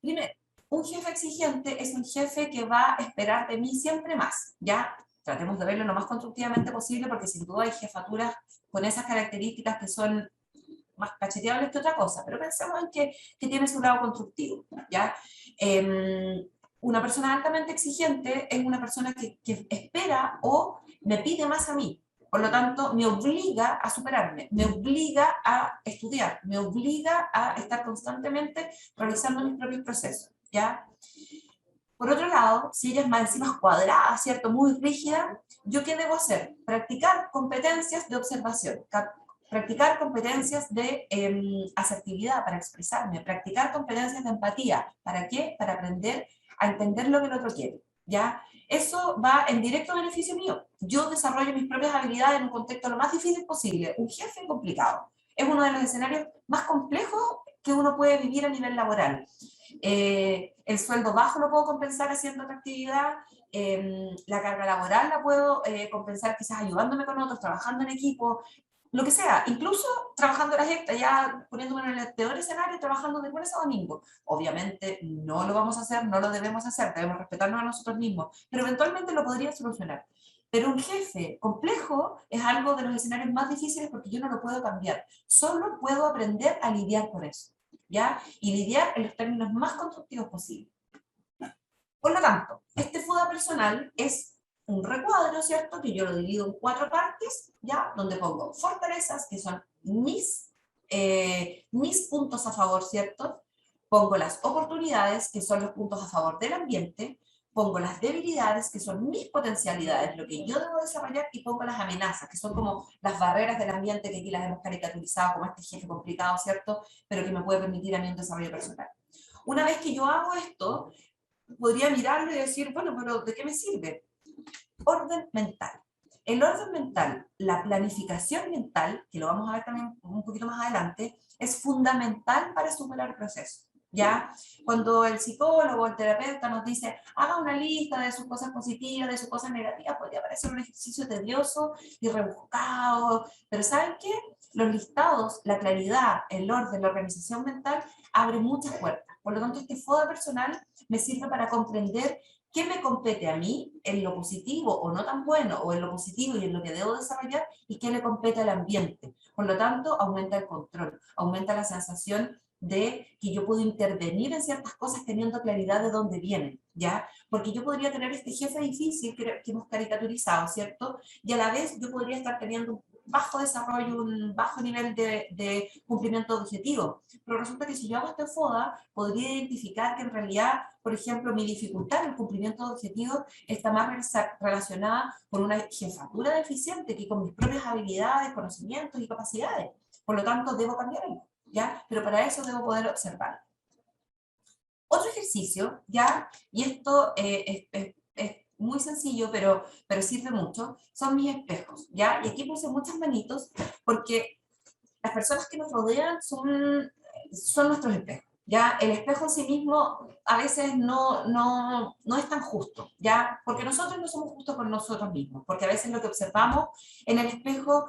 Primero, un jefe exigente es un jefe que va a esperar de mí siempre más, ¿ya? Tratemos de verlo lo más constructivamente posible porque sin duda hay jefaturas con esas características que son más cacheteables que otra cosa, pero pensemos en que tiene su lado constructivo, ¿ya? Una persona altamente exigente es una persona que espera o me pide más a mí. Por lo tanto, me obliga a superarme, me obliga a estudiar, me obliga a estar constantemente realizando mis propios procesos, ¿ya? Por otro lado, si ella es más encima cuadrada, ¿cierto? Muy rígida, ¿yo qué debo hacer? Practicar competencias de observación, practicar competencias de asertividad para expresarme, practicar competencias de empatía. ¿Para qué? Para aprender a entender lo que el otro quiere, ¿ya? Eso va en directo beneficio mío. Yo desarrollo mis propias habilidades en un contexto lo más difícil posible. Un jefe complicado. Es uno de los escenarios más complejos que uno puede vivir a nivel laboral. El sueldo bajo lo puedo compensar haciendo otra actividad, la carga laboral la puedo compensar quizás ayudándome con otros, trabajando en equipo, lo que sea, incluso trabajando horas extras, ya poniéndome en el peor escenario, trabajando de lunes a domingo. Obviamente no lo vamos a hacer, no lo debemos hacer, debemos respetarnos a nosotros mismos, pero eventualmente lo podría solucionar. Pero un jefe complejo es algo de los escenarios más difíciles porque yo no lo puedo cambiar, solo puedo aprender a lidiar con eso, ¿ya? Y lidiar en los términos más constructivos posibles. Por lo tanto, este FUDA personal es un recuadro, ¿cierto? Que yo lo divido en 4 partes, ¿ya? Donde pongo fortalezas, que son mis puntos a favor, ¿cierto? Pongo las oportunidades, que son los puntos a favor del ambiente, pongo las debilidades, que son mis potencialidades, lo que yo debo desarrollar, y pongo las amenazas, que son como las barreras del ambiente, que aquí las hemos caricaturizado como este jefe complicado, ¿cierto? Pero que me puede permitir a mí un desarrollo personal. Una vez que yo hago esto, podría mirarlo y decir, bueno, pero ¿de qué me sirve? Orden mental. El orden mental, la planificación mental, que lo vamos a ver también un poquito más adelante, es fundamental para superar el proceso. ¿Ya? Cuando el psicólogo o el terapeuta nos dice, haga una lista de sus cosas positivas, de sus cosas negativas, podría parecer un ejercicio tedioso y rebuscado, pero ¿saben qué? Los listados, la claridad, el orden, la organización mental, abren muchas puertas. Por lo tanto, este FODA personal me sirve para comprender qué me compete a mí en lo positivo o no tan bueno, o en lo positivo y en lo que debo desarrollar, y qué le compete al ambiente. Por lo tanto, aumenta el control, aumenta la sensación de que yo puedo intervenir en ciertas cosas teniendo claridad de dónde vienen, ¿ya? Porque yo podría tener este jefe difícil que hemos caricaturizado, ¿cierto? Y a la vez yo podría estar teniendo un bajo desarrollo, un bajo nivel de cumplimiento de objetivos. Pero resulta que si yo hago este FODA, podría identificar que en realidad, por ejemplo, mi dificultad en el cumplimiento de objetivos está más relacionada con una jefatura deficiente que con mis propias habilidades, conocimientos y capacidades. Por lo tanto, debo cambiarlo, ¿ya? Pero para eso debo poder observar. Otro ejercicio, ¿ya? Y esto es muy sencillo, pero sirve mucho, son mis espejos, ¿ya? Y aquí puse muchas manitos porque las personas que nos rodean son nuestros espejos, ¿ya? El espejo en sí mismo a veces no es tan justo, ¿ya? Porque nosotros no somos justos con nosotros mismos, porque a veces lo que observamos en el espejo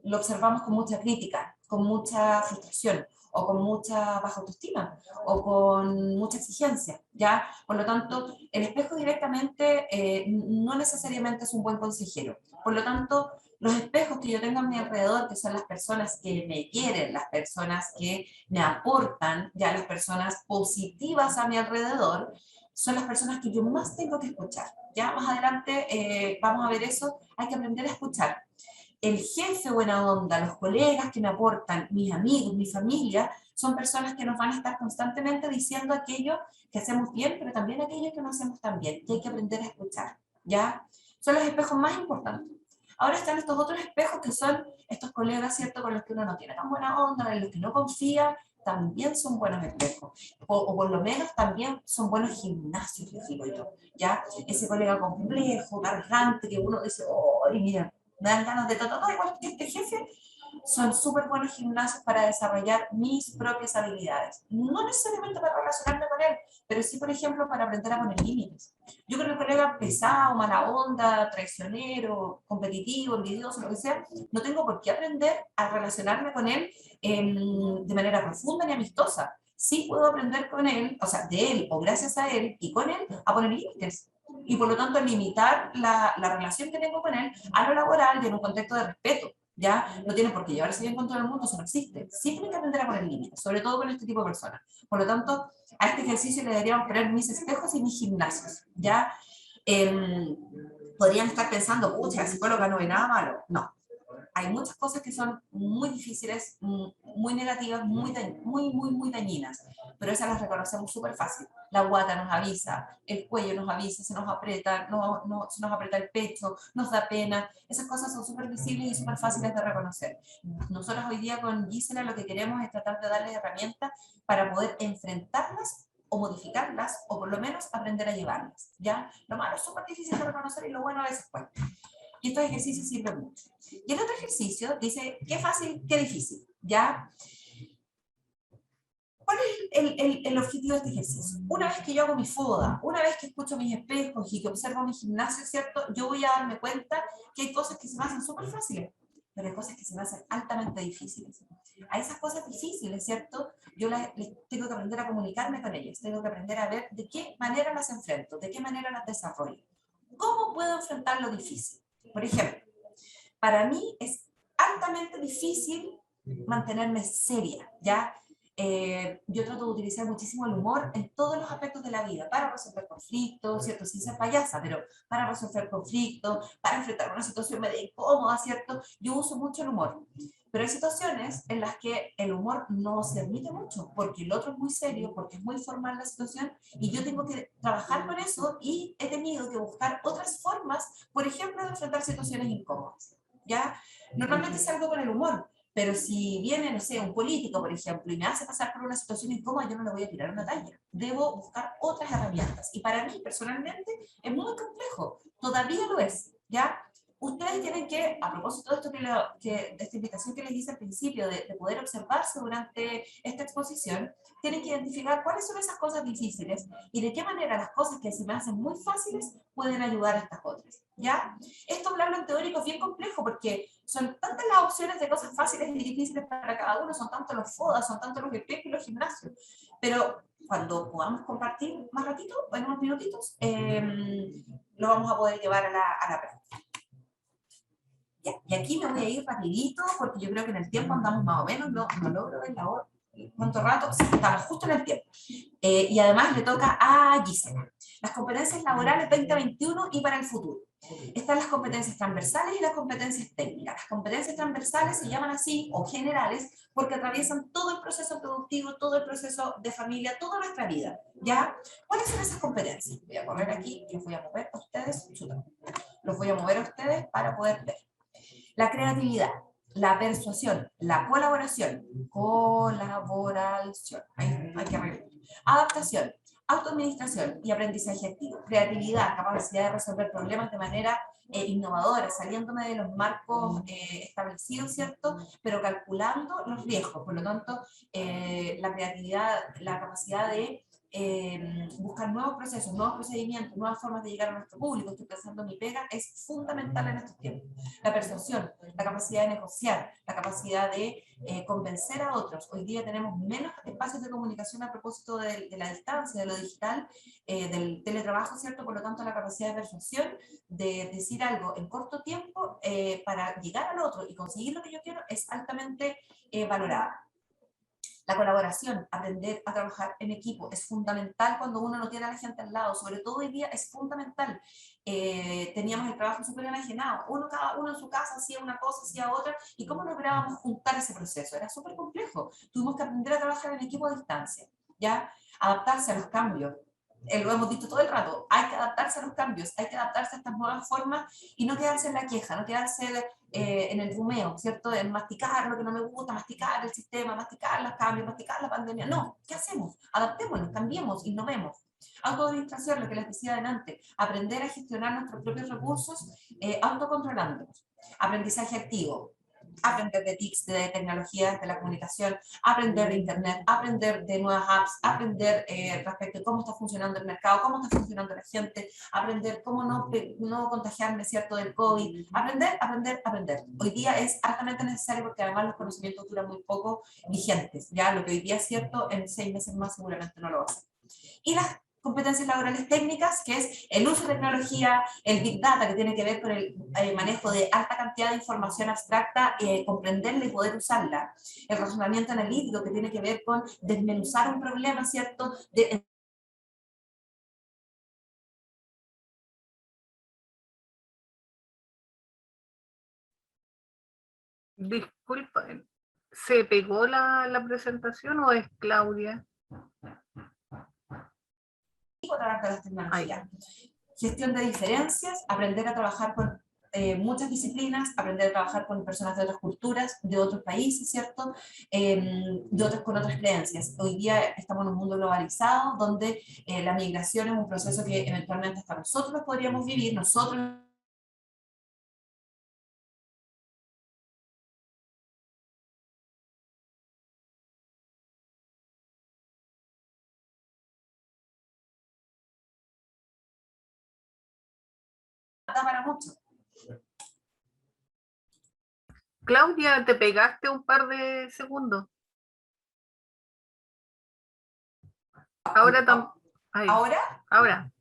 lo observamos con mucha crítica, con mucha frustración, o con mucha baja autoestima, o con mucha exigencia, ¿ya? Por lo tanto, el espejo directamente no necesariamente es un buen consejero. Por lo tanto, los espejos que yo tengo a mi alrededor, que son las personas que me quieren, las personas que me aportan, ya las personas positivas a mi alrededor, son las personas que yo más tengo que escuchar. Ya más adelante vamos a ver eso, hay que aprender a escuchar. El jefe buena onda, los colegas que me aportan, mis amigos, mi familia, son personas que nos van a estar constantemente diciendo aquello que hacemos bien, pero también aquello que no hacemos tan bien, y hay que aprender a escuchar, ¿ya? Son los espejos más importantes. Ahora están estos otros espejos que son estos colegas, ¿cierto?, con los que uno no tiene tan buena onda, en los que no confía, también son buenos espejos, o por lo menos también son buenos gimnasios, les digo yo, ¿ya? Ese colega complejo, cargante, que uno dice, oh, mira, me dan ganas de todo, igual que este jefe, son súper buenos gimnasios para desarrollar mis propias habilidades. No necesariamente para relacionarme con él, pero sí, por ejemplo, para aprender a poner límites. Yo con el colega pesado, mala onda, traicionero, competitivo, envidioso, lo que sea, no tengo por qué aprender a relacionarme con él de manera profunda ni amistosa. Sí puedo aprender con él, o sea, de él o gracias a él y con él, a poner límites. Y por lo tanto limitar la relación que tengo con él a lo laboral y en un contexto de respeto. ¿Ya? No tiene por qué llevarse bien con todo el mundo, eso no existe. Siempre hay que aprender a poner límites, sobre todo con este tipo de personas. Por lo tanto, a este ejercicio le deberíamos poner mis espejos y mis gimnasios, ¿ya? Podrían estar pensando, pucha, la psicóloga no ve nada malo. No. Hay muchas cosas que son muy difíciles, muy negativas, muy dañinas, pero esas las reconocemos súper fácil. La guata nos avisa, el cuello nos avisa, se nos aprieta, se nos aprieta el pecho, nos da pena. Esas cosas son súper visibles y súper fáciles de reconocer. Nosotros hoy día con Gisela lo que queremos es tratar de darles herramientas para poder enfrentarlas o modificarlas, o por lo menos aprender a llevarlas, ¿ya? Lo malo es súper difícil de reconocer y lo bueno a veces cuesta. Y estos ejercicios sirven mucho. Y el otro ejercicio dice, qué fácil, qué difícil, ¿ya? ¿Cuál es el objetivo de este ejercicio? Una vez que yo hago mi foda, una vez que escucho mis espejos y que observo mi gimnasio, ¿cierto? Yo voy a darme cuenta que hay cosas que se me hacen súper fáciles, pero hay cosas que se me hacen altamente difíciles. A esas cosas difíciles, ¿cierto? Yo les tengo que aprender a comunicarme con ellas, tengo que aprender a ver de qué manera las enfrento, de qué manera las desarrollo. ¿Cómo puedo enfrentar lo difícil? Por ejemplo, para mí es altamente difícil mantenerme seria, ¿ya? Yo trato de utilizar muchísimo el humor en todos los aspectos de la vida, para resolver conflictos, ¿cierto? Sin ser payasa, pero para resolver conflictos, para enfrentar una situación medio incómoda, ¿cierto? Yo uso mucho el humor. Pero hay situaciones en las que el humor no se admite mucho, porque el otro es muy serio, porque es muy formal la situación, y yo tengo que trabajar con eso, y he tenido que buscar otras formas, por ejemplo, de enfrentar situaciones incómodas, ¿ya? Normalmente salgo con el humor, pero si viene, no sé, un político, por ejemplo, y me hace pasar por una situación incómoda, yo no le voy a tirar una talla. Debo buscar otras herramientas. Y para mí, personalmente, es muy complejo. Todavía lo es, ¿ya? Ustedes tienen que, a propósito de esto de esta invitación que les hice al principio, de poder observarse durante esta exposición, tienen que identificar cuáles son esas cosas difíciles y de qué manera las cosas que se me hacen muy fáciles pueden ayudar a estas otras, ¿ya? Esto hablarlo en teórico es bien complejo porque son tantas las opciones de cosas fáciles y difíciles para cada uno, son tantos los FODAs, son tantos los espejos y los gimnasios, pero cuando podamos compartir más ratito, en unos minutitos, lo vamos a poder llevar a la práctica. Ya, y aquí me voy a ir rapidito porque yo creo que en el tiempo andamos más o menos, no logro ver la hora. ¿Cuánto rato? Sí, estamos justo en el tiempo. Y además le toca a Gisela. Las competencias laborales 2021 y para el futuro. Están las competencias transversales y las competencias técnicas. Las competencias transversales se llaman así, o generales, porque atraviesan todo el proceso productivo, todo el proceso de familia, toda nuestra vida, ¿ya? ¿Cuáles son esas competencias? Voy a correr aquí, los voy a mover a ustedes, los voy a mover a ustedes para poder ver. La creatividad, la persuasión, la colaboración, hay que arreglar. Adaptación, Autoadministración y aprendizaje activo, creatividad, capacidad de resolver problemas de manera innovadora, saliéndome de los marcos establecidos, ¿cierto? Pero calculando los riesgos. Por lo tanto, la creatividad, la capacidad de buscar nuevos procesos, nuevos procedimientos, nuevas formas de llegar a nuestro público, estoy pensando en mi pega, es fundamental en estos tiempos. La persuasión, la capacidad de negociar, la capacidad de convencer a otros. Hoy día tenemos menos espacios de comunicación a propósito de la distancia, de lo digital, del teletrabajo, ¿cierto? Por lo tanto, la capacidad de persuasión, de decir algo en corto tiempo para llegar al otro y conseguir lo que yo quiero, es altamente valorada. La colaboración, aprender a trabajar en equipo, es fundamental cuando uno no tiene a la gente al lado, sobre todo hoy día es fundamental. Teníamos el trabajo súper enajenado, cada uno en su casa hacía una cosa, hacía otra, y cómo lográbamos juntar ese proceso, era súper complejo. Tuvimos que aprender a trabajar en equipo a distancia, ¿ya? Adaptarse a los cambios. Lo hemos dicho todo el rato, hay que adaptarse a los cambios, hay que adaptarse a estas nuevas formas y no quedarse en la queja, no quedarse en el rumeo, ¿cierto? En masticar lo que no me gusta, masticar el sistema, masticar los cambios, masticar la pandemia. No, ¿qué hacemos? Adaptémonos, cambiemos, innovemos. Autoadministración, lo que les decía adelante, aprender a gestionar nuestros propios recursos autocontrolándonos. Aprendizaje activo, aprender de TICs, de tecnologías de la comunicación, aprender de internet, aprender de nuevas apps, aprender respecto a cómo está funcionando el mercado, cómo está funcionando la gente, aprender cómo no contagiarme, ¿cierto?, del COVID, aprender. Hoy día es altamente necesario porque además los conocimientos duran muy poco vigentes, ya lo que hoy día es cierto, en 6 meses más seguramente no lo va a ser. Y las competencias laborales técnicas, que es el uso de tecnología, el Big Data, que tiene que ver con el manejo de alta cantidad de información abstracta, comprenderla y poder usarla. El razonamiento analítico, que tiene que ver con desmenuzar un problema, ¿cierto? Disculpa, ¿se pegó la presentación o es Claudia? De las tecnologías. Gestión de diferencias, aprender a trabajar con muchas disciplinas, aprender a trabajar con personas de otras culturas, de otros países, ¿cierto? Con otras creencias. Hoy día estamos en un mundo globalizado donde la migración es un proceso que eventualmente hasta nosotros podríamos vivir, nosotros. Para mucho. Claudia, te pegaste un par de segundos. Ahora también. ¿Ahora?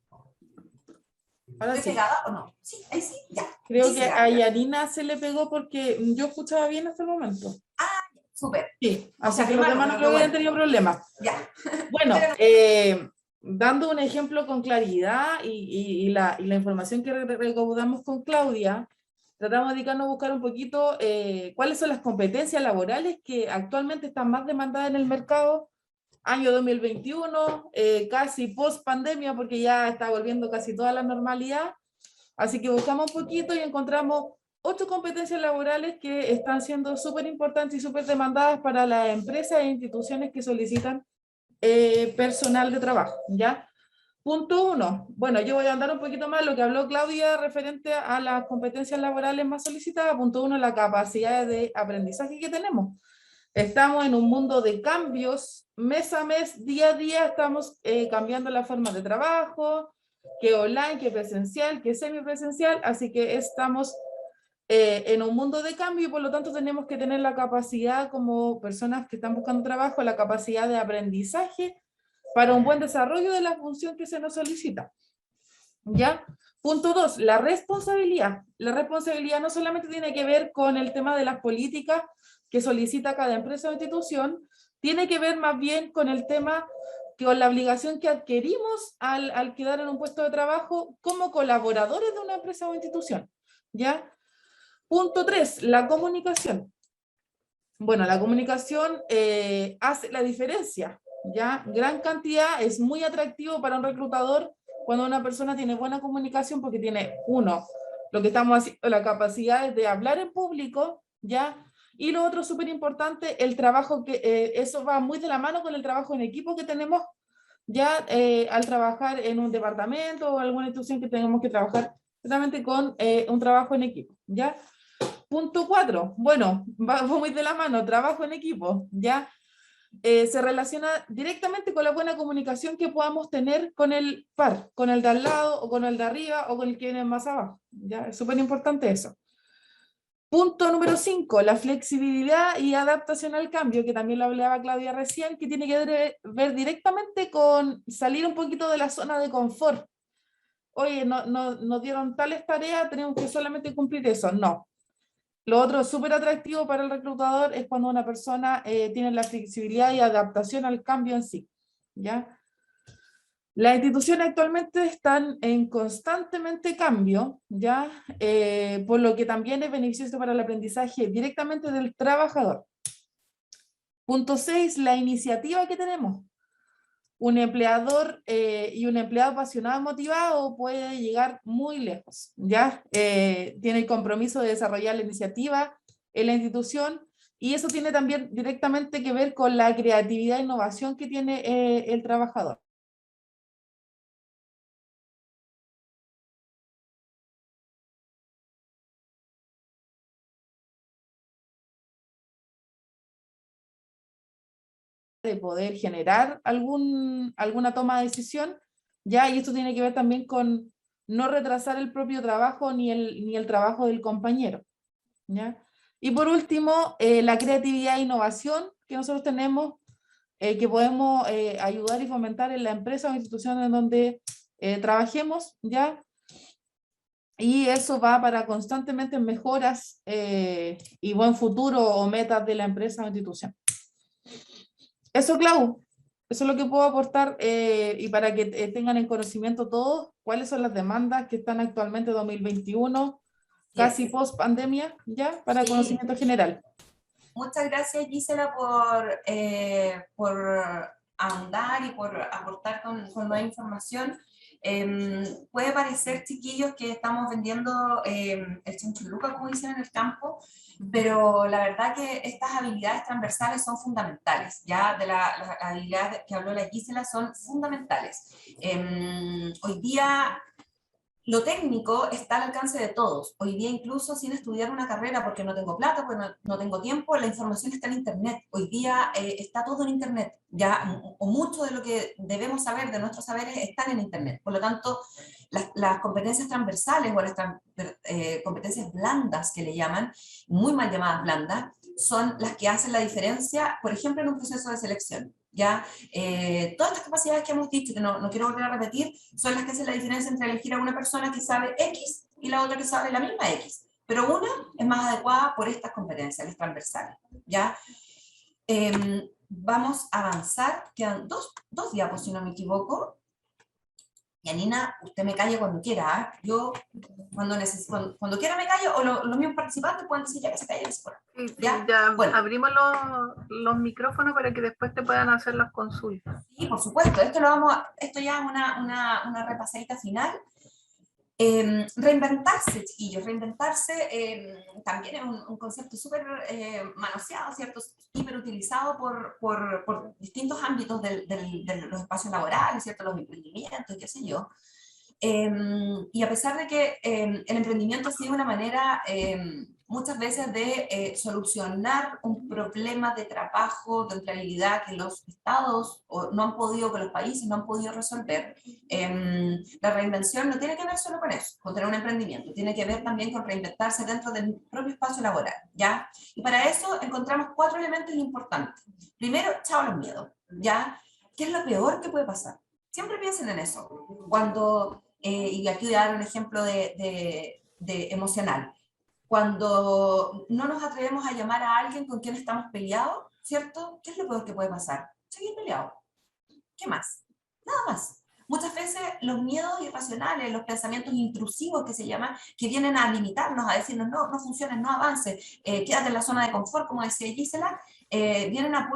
¿Estoy sí. ¿Pegada o no? Sí, ahí sí, ya. Creo que a Yanina se le pegó porque yo escuchaba bien hasta el momento. Ah, súper. Sí, así que los demás no creo que hayan tenido problemas. Ya. Bueno, dando un ejemplo con claridad y la información que recaudamos con Claudia, tratamos de dedicarnos a buscar un poquito cuáles son las competencias laborales que actualmente están más demandadas en el mercado, año 2021, casi post pandemia, porque ya está volviendo casi toda la normalidad. Así que buscamos un poquito y encontramos 8 competencias laborales que están siendo súper importantes y súper demandadas para las empresas e instituciones que solicitan personal de trabajo, ¿ya? Punto 1. Bueno, yo voy a andar un poquito más lo que habló Claudia referente a las competencias laborales más solicitadas. Punto 1, la capacidad de aprendizaje que tenemos. Estamos en un mundo de cambios, mes a mes, día a día, estamos cambiando la forma de trabajo, que online, que presencial, que semipresencial, así que estamos en un mundo de cambio y por lo tanto tenemos que tener la capacidad como personas que están buscando trabajo, la capacidad de aprendizaje para un buen desarrollo de la función que se nos solicita. ¿Ya? Punto 2, la responsabilidad. La responsabilidad no solamente tiene que ver con el tema de las políticas que solicita cada empresa o institución, tiene que ver más bien con el tema, con la obligación que adquirimos al quedar en un puesto de trabajo como colaboradores de una empresa o institución. ¿Ya? Punto 3, la comunicación. Bueno, la comunicación hace la diferencia, ¿ya? Gran cantidad, es muy atractivo para un reclutador cuando una persona tiene buena comunicación porque tiene, uno, lo que estamos haciendo, la capacidad de hablar en público, ¿ya? Y lo otro súper importante, el trabajo que, eso va muy de la mano con el trabajo en equipo que tenemos ya al trabajar en un departamento o alguna institución que tengamos que trabajar justamente con un trabajo en equipo, ¿ya? Punto 4, bueno, va muy de la mano, trabajo en equipo, ¿ya? Se relaciona directamente con la buena comunicación que podamos tener con el par, con el de al lado o con el de arriba o con el que viene más abajo, ¿ya? Es súper importante eso. Punto número 5, la flexibilidad y adaptación al cambio, que también lo hablaba Claudia recién, que tiene que ver directamente con salir un poquito de la zona de confort. Oye, nos dieron tales tareas, tenemos que solamente cumplir eso. No. Lo otro súper atractivo para el reclutador es cuando una persona tiene la flexibilidad y adaptación al cambio en sí, ¿ya? Las instituciones actualmente están en constantemente cambio, ¿ya? Por lo que también es beneficioso para el aprendizaje directamente del trabajador. Punto 6, la iniciativa que tenemos. Un empleador y un empleado apasionado, motivado, puede llegar muy lejos, ¿ya? Tiene el compromiso de desarrollar la iniciativa en la institución y eso tiene también directamente que ver con la creatividad e innovación que tiene el trabajador. De poder generar alguna toma de decisión, ¿ya? Y esto tiene que ver también con no retrasar el propio trabajo ni el trabajo del compañero, ¿ya? Y por último, la creatividad e innovación que nosotros tenemos, que podemos ayudar y fomentar en la empresa o institución en donde trabajemos, ¿ya? Y eso va para constantemente mejoras y buen futuro o metas de la empresa o institución. Eso, Clau, eso es lo que puedo aportar y para que tengan en conocimiento todos cuáles son las demandas que están actualmente en 2021, casi post pandemia, ya, para Sí. conocimiento general. Muchas gracias, Gisela, por ahondar y por aportar con nueva información. Puede parecer, chiquillos, que estamos vendiendo el chanchuluca, como dicen en el campo, pero la verdad que estas habilidades transversales son fundamentales, ya de las habilidades que habló la Gisela son fundamentales. Hoy día lo técnico está al alcance de todos. Hoy día incluso sin estudiar una carrera porque no tengo plata, porque no tengo tiempo, la información está en Internet. Hoy día está todo en Internet. Ya, o mucho de lo que debemos saber de nuestros saberes están en Internet. Por lo tanto, las competencias transversales o las competencias blandas que le llaman, muy mal llamadas blandas, son las que hacen la diferencia, por ejemplo, en un proceso de selección. ¿Ya? Todas estas capacidades que hemos dicho, que no quiero volver a repetir, son las que hacen la diferencia entre elegir a una persona que sabe X y la otra que sabe la misma X. Pero una es más adecuada por estas competencias, las transversales. ¿Ya? Vamos a avanzar, quedan dos diapos si no me equivoco. Yanina, usted me calla cuando quiera. ¿Eh? Yo cuando quiera me callo, o los mismos participantes pueden decir ya que se callen. Sí, ¿Ya? ya Bueno. abrimos los micrófonos para que después te puedan hacer las consultas. Sí, por supuesto. Esto ya es una repasadita final. Reinventarse, chiquillos, reinventarse también es un concepto súper manoseado, ¿cierto? Hiperutilizado por distintos ámbitos de los espacios laborales, ¿cierto? Los emprendimientos, qué sé yo. Y a pesar de que el emprendimiento ha sido una manera muchas veces de solucionar un problema de trabajo, de empleabilidad que los estados no han podido, que los países no han podido resolver, la reinvención no tiene que ver solo con eso, con tener un emprendimiento, tiene que ver también con reinventarse dentro del propio espacio laboral, ¿ya? Y para eso encontramos 4 elementos importantes. Primero, chao los miedos, ¿ya? ¿Qué es lo peor que puede pasar? Siempre piensen en eso. Cuando, y aquí voy a dar un ejemplo de emocional. Cuando no nos atrevemos a llamar a alguien con quien estamos peleados, ¿cierto? ¿Qué es lo peor que puede pasar? Seguir peleados. ¿Qué más? Nada más. Muchas veces los miedos irracionales, los pensamientos intrusivos que se llaman, que vienen a limitarnos, a decirnos no funciona, no avance, quédate en la zona de confort, como decía Gisela, vienen a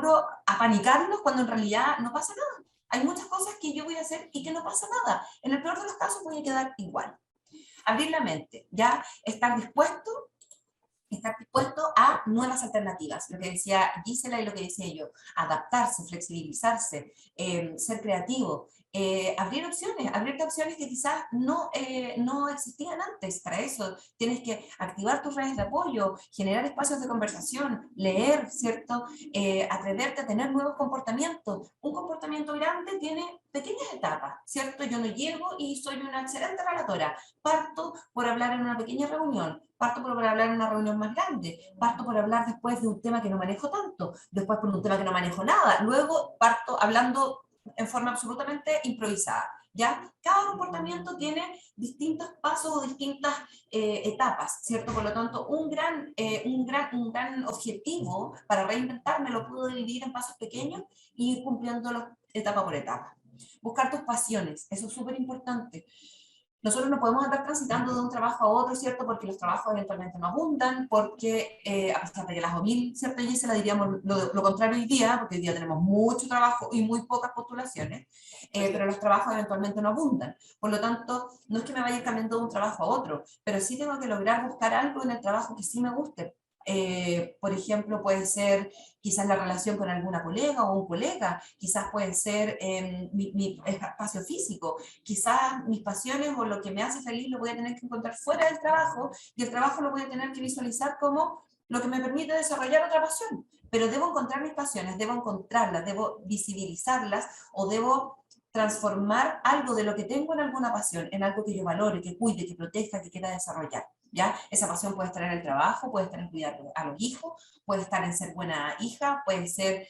panicarnos cuando en realidad no pasa nada. Hay muchas cosas que yo voy a hacer y que no pasa nada. En el peor de los casos voy a quedar igual. Abrir la mente, ya estar dispuesto estar dispuesto a nuevas alternativas, lo que decía Gisela y lo que decía yo, adaptarse, flexibilizarse, ser creativo, abrirte opciones que quizás no existían antes. Para eso tienes que activar tus redes de apoyo, generar espacios de conversación, leer, ¿cierto? Atreverte a tener nuevos comportamientos. Un comportamiento grande tiene pequeñas etapas, ¿cierto? Yo no llego y soy una excelente relatora. Parto por hablar en una pequeña reunión, parto por hablar en una reunión más grande, parto por hablar después de un tema que no manejo tanto, después por un tema que no manejo nada, luego parto hablando en forma absolutamente improvisada. ¿Ya? Cada comportamiento tiene distintos pasos o distintas etapas, ¿cierto? Por lo tanto, un gran objetivo para reinventarme lo puedo dividir en pasos pequeños y ir cumpliéndolos etapa por etapa. Buscar tus pasiones, eso es súper importante. Nosotros no podemos andar transitando de un trabajo a otro, ¿cierto? Porque los trabajos eventualmente no abundan, porque a pesar de que las OMIL, ¿cierto? Y se la diríamos lo contrario hoy día, porque hoy día tenemos mucho trabajo y muy pocas postulaciones, pero los trabajos eventualmente no abundan. Por lo tanto, no es que me vaya cambiando de un trabajo a otro, pero sí tengo que lograr buscar algo en el trabajo que sí me guste. Por ejemplo, puede ser quizás la relación con alguna colega o un colega, quizás puede ser mi espacio físico, quizás mis pasiones o lo que me hace feliz lo voy a tener que encontrar fuera del trabajo y el trabajo lo voy a tener que visualizar como lo que me permite desarrollar otra pasión. Pero debo encontrar mis pasiones, debo encontrarlas, debo visibilizarlas o debo transformar algo de lo que tengo en alguna pasión, en algo que yo valore, que cuide, que proteja, que quiera desarrollar. ¿Ya? Esa pasión puede estar en el trabajo, puede estar en cuidar a los hijos, puede estar en ser buena hija, puede ser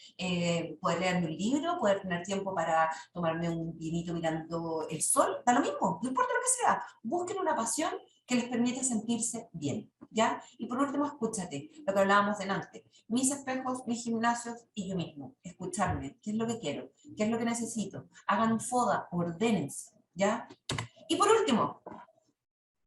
poder leerme un libro, poder tener tiempo para tomarme un vinito mirando el sol, da lo mismo, no importa lo que sea, busquen una pasión que les permite sentirse bien, ¿ya? Y por último, escúchate, lo que hablábamos delante, mis espejos, mis gimnasios y yo mismo, escucharme, qué es lo que quiero, qué es lo que necesito, hagan un FODA, ordénense, ¿ya? Y por último,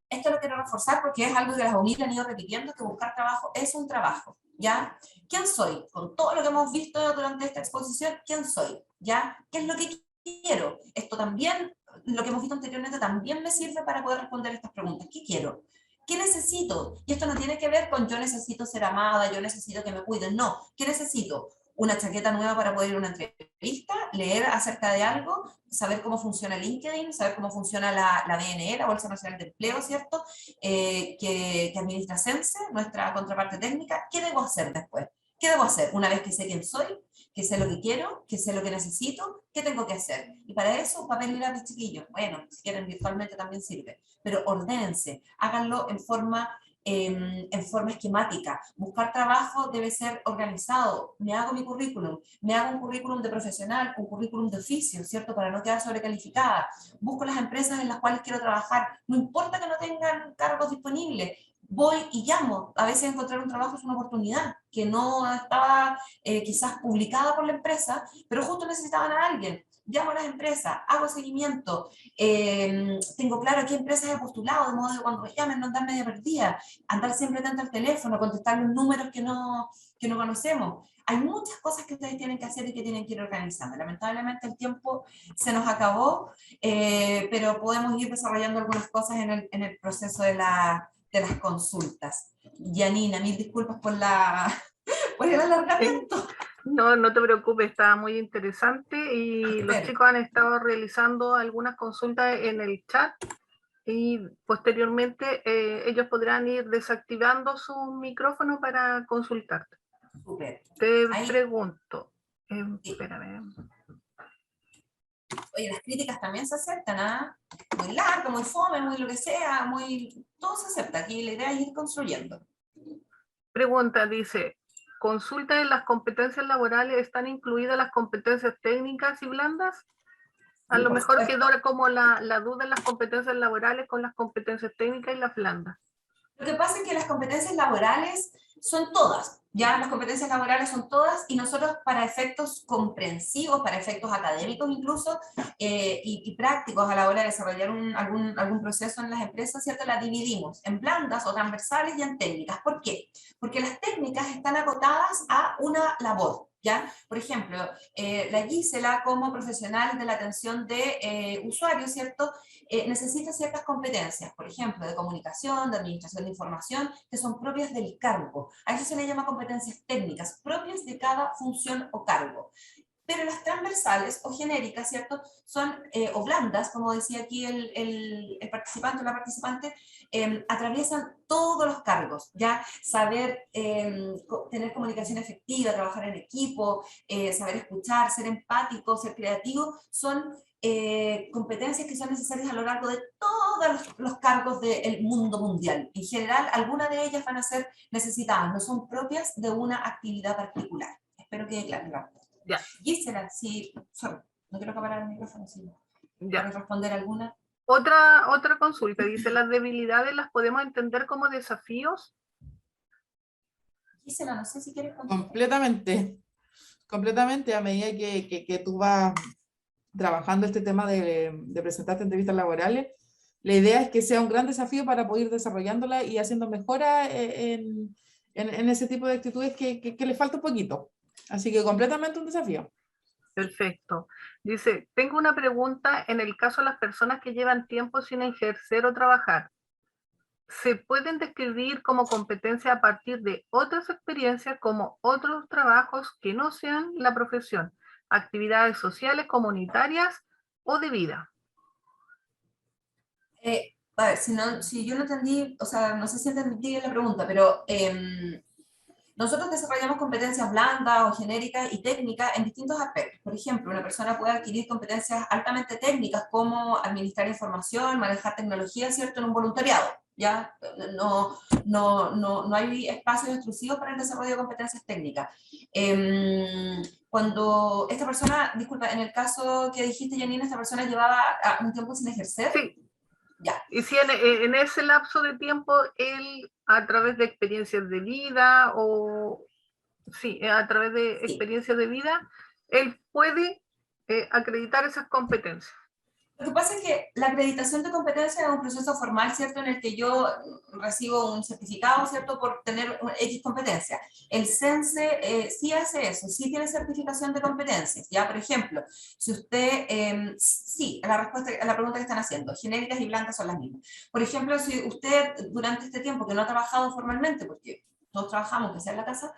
esto lo quiero reforzar porque es algo que las UNIR han ido repitiendo, que buscar trabajo es un trabajo, ¿ya? ¿Quién soy? Con todo lo que hemos visto durante esta exposición, ¿quién soy? ¿Ya? ¿Qué es lo que quiero? Esto también, lo que hemos visto anteriormente, también me sirve para poder responder estas preguntas. ¿Qué quiero? ¿Qué necesito? Y esto no tiene que ver con yo necesito ser amada, yo necesito que me cuiden, no. ¿Qué necesito? Una chaqueta nueva para poder ir a una entrevista, leer acerca de algo, saber cómo funciona LinkedIn, saber cómo funciona la BNE, la Bolsa Nacional de Empleo, ¿cierto? Que administra CENSE, nuestra contraparte técnica. ¿Qué debo hacer después? ¿Qué debo hacer una vez que sé quién soy, que sé lo que quiero, que sé lo que necesito? ¿Qué tengo que hacer? Y para eso, papel y lápiz, chiquillos. Bueno, si quieren virtualmente también sirve, pero ordénense, háganlo en forma esquemática. Buscar trabajo debe ser organizado. Me hago mi currículum, me hago un currículum de profesional, un currículum de oficio, ¿cierto? Para no quedar sobrecalificada. Busco las empresas en las cuales quiero trabajar. No importa que no tengan cargos disponibles. Voy y llamo. A veces encontrar un trabajo es una oportunidad que no estaba quizás publicada por la empresa, pero justo necesitaban a alguien. Llamo a las empresas, hago seguimiento, tengo claro a qué empresas he postulado, de modo que cuando me llamen no andar media perdida, andar siempre atento al teléfono, contestar los números que no conocemos. Hay muchas cosas que ustedes tienen que hacer y que tienen que ir organizando. Lamentablemente el tiempo se nos acabó, pero podemos ir desarrollando algunas cosas en el proceso de las consultas. Yanina, mil disculpas por el alargamiento. No, no te preocupes, estaba muy interesante y los chicos han estado realizando algunas consultas en el chat y posteriormente ellos podrán ir desactivando su micrófono para consultarte. Super. Te pregunto, espérame. Oye, las críticas también se aceptan, ¿ah? Muy largo, muy fome, muy lo que sea, todo se acepta. Aquí la idea es ir construyendo. Pregunta, dice, ¿consulta de las competencias laborales están incluidas las competencias técnicas y blandas? A lo mejor quedó como la duda en las competencias laborales con las competencias técnicas y las blandas. Lo que pasa es que las competencias laborales son todas, ya las competencias laborales son todas y nosotros para efectos comprensivos, para efectos académicos incluso y prácticos a la hora de desarrollar algún proceso en las empresas, ¿cierto? Las dividimos en blandas o transversales y en técnicas. ¿Por qué? Porque las técnicas están acotadas a una labor. ¿ya? Por ejemplo, la Gisela como profesional de la atención de usuarios, ¿cierto? Necesita ciertas competencias, por ejemplo, de comunicación, de administración de información, que son propias del cargo. A eso se le llama competencias técnicas, propias de cada función o cargo. Pero las transversales o genéricas, ¿cierto? Son, o blandas, como decía aquí el participante o la participante, atraviesan todos los cargos, ¿ya? Saber tener comunicación efectiva, trabajar en equipo, saber escuchar, ser empático, ser creativo, son competencias que son necesarias a lo largo de todos los cargos del mundo mundial. En general, algunas de ellas van a ser necesitadas, no son propias de una actividad particular. Espero que quede claro. Ya. Gisela, sí, sorry, no quiero acabar el micrófono, sí. Ya. ¿Quieres responder alguna? Otra consulta, dice, ¿las debilidades las podemos entender como desafíos? Gisela, no sé si quieres contestar. Completamente, a medida que tú vas trabajando este tema de presentarte entrevistas laborales, la idea es que sea un gran desafío para poder ir desarrollándola y haciendo mejoras en ese tipo de actitudes que le falta un poquito. Así que completamente un desafío. Perfecto. Dice, tengo una pregunta en el caso de las personas que llevan tiempo sin ejercer o trabajar. ¿Se pueden describir como competencia a partir de otras experiencias como otros trabajos que no sean la profesión, actividades sociales, comunitarias o de vida? A ver, si yo no entendí, o sea, no sé si entendí bien la pregunta, pero nosotros desarrollamos competencias blandas o genéricas y técnicas en distintos aspectos. Por ejemplo, una persona puede adquirir competencias altamente técnicas como administrar información, manejar tecnología, ¿cierto?, en un voluntariado. ¿Ya? No hay espacios exclusivos para el desarrollo de competencias técnicas. Cuando esta persona, disculpa, en el caso que dijiste, Janine, esta persona llevaba un tiempo sin ejercer. Sí. Ya. Y si en ese lapso de tiempo él, a través de experiencias de vida o, sí, a través de experiencias de vida, él puede acreditar esas competencias. Lo que pasa es que la acreditación de competencia es un proceso formal, ¿cierto?, en el que yo recibo un certificado, ¿cierto?, por tener X competencia. El CENSE sí hace eso, sí tiene certificación de competencias. Ya, por ejemplo, si usted, sí, la respuesta a la pregunta que están haciendo, genéricas y blancas son las mismas. Por ejemplo, si usted durante este tiempo que no ha trabajado formalmente, porque todos trabajamos, que sea en la casa,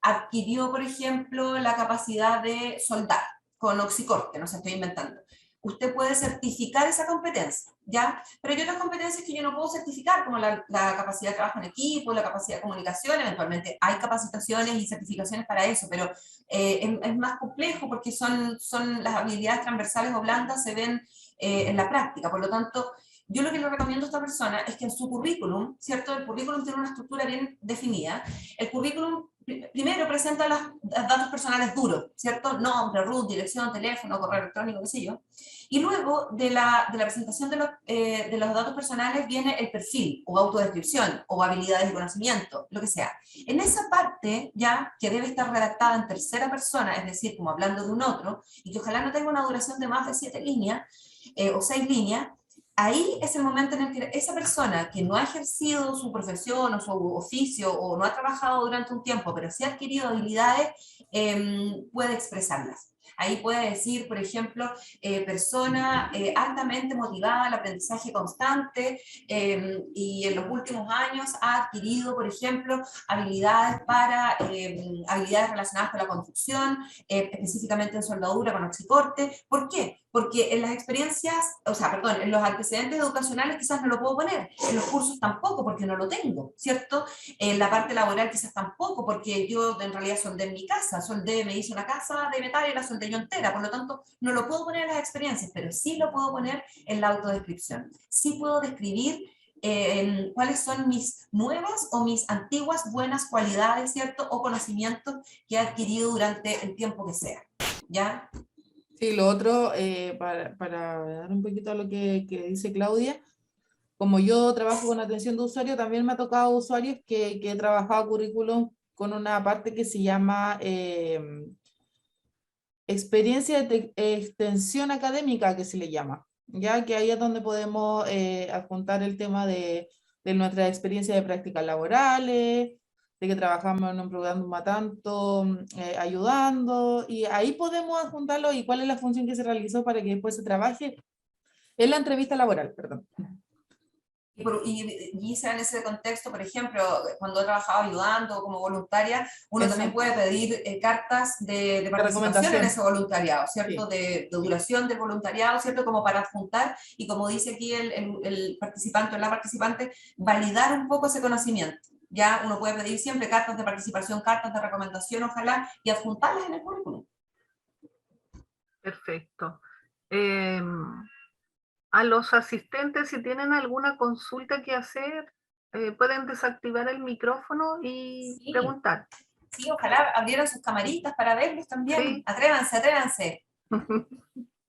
adquirió, por ejemplo, la capacidad de soldar con oxicorte, no se estoy inventando. Usted puede certificar esa competencia, ¿ya? Pero hay otras competencias que yo no puedo certificar, como la capacidad de trabajo en equipo, la capacidad de comunicación, eventualmente hay capacitaciones y certificaciones para eso, pero es más complejo porque son las habilidades transversales o blandas se ven en la práctica, por lo tanto, yo lo que le recomiendo a esta persona es que en su currículum, ¿cierto? El currículum tiene una estructura bien definida. El currículum primero presenta los datos personales duros, ¿cierto? Nombre, root, dirección, teléfono, correo electrónico, qué sé yo. Y luego de la presentación de los datos personales viene el perfil, o autodescripción, o habilidades y conocimiento, lo que sea. En esa parte, ya, que debe estar redactada en tercera persona, es decir, como hablando de un otro, y que ojalá no tenga una duración de más de 7 líneas, o 6 líneas, ahí es el momento en el que esa persona que no ha ejercido su profesión o su oficio o no ha trabajado durante un tiempo, pero sí ha adquirido habilidades, puede expresarlas. Ahí puede decir, por ejemplo, persona altamente motivada al aprendizaje constante y en los últimos años ha adquirido, por ejemplo, habilidades habilidades relacionadas con la construcción, específicamente en soldadura con oxicorte. ¿Por qué? Porque en las experiencias, en los antecedentes educacionales quizás no lo puedo poner, en los cursos tampoco porque no lo tengo, ¿cierto? En la parte laboral quizás tampoco porque yo en realidad soldé en mi casa, me hice una casa de metal y la soldé yo entera, por lo tanto no lo puedo poner en las experiencias, pero sí lo puedo poner en la autodescripción. Sí puedo describir cuáles son mis nuevas o mis antiguas buenas cualidades, ¿cierto? O conocimientos que he adquirido durante el tiempo que sea, ¿ya? Sí, lo otro, para dar un poquito a lo que dice Claudia, como yo trabajo con atención de usuario, también me ha tocado usuarios que he trabajado currículum con una parte que se llama experiencia de extensión académica, que se le llama, ya que ahí es donde podemos adjuntar el tema de nuestra experiencia de prácticas laborales, de que trabajamos en un programa tanto, ayudando, y ahí podemos adjuntarlo y cuál es la función que se realizó para que después se trabaje en la entrevista laboral, perdón. Y en ese contexto, por ejemplo, cuando he trabajado ayudando como voluntaria, uno Exacto. también puede pedir cartas de participación en ese voluntariado, ¿cierto? Sí. De duración del voluntariado, ¿cierto? Como para adjuntar y como dice aquí el participante o la participante, validar un poco ese conocimiento. Ya uno puede pedir siempre cartas de participación, cartas de recomendación, ojalá, y adjuntarlas en el currículum. Perfecto. A los asistentes, si tienen alguna consulta que hacer, pueden desactivar el micrófono y preguntar. Sí, ojalá abrieran sus camaritas para verlos también. Sí. Atrévanse, atrévanse.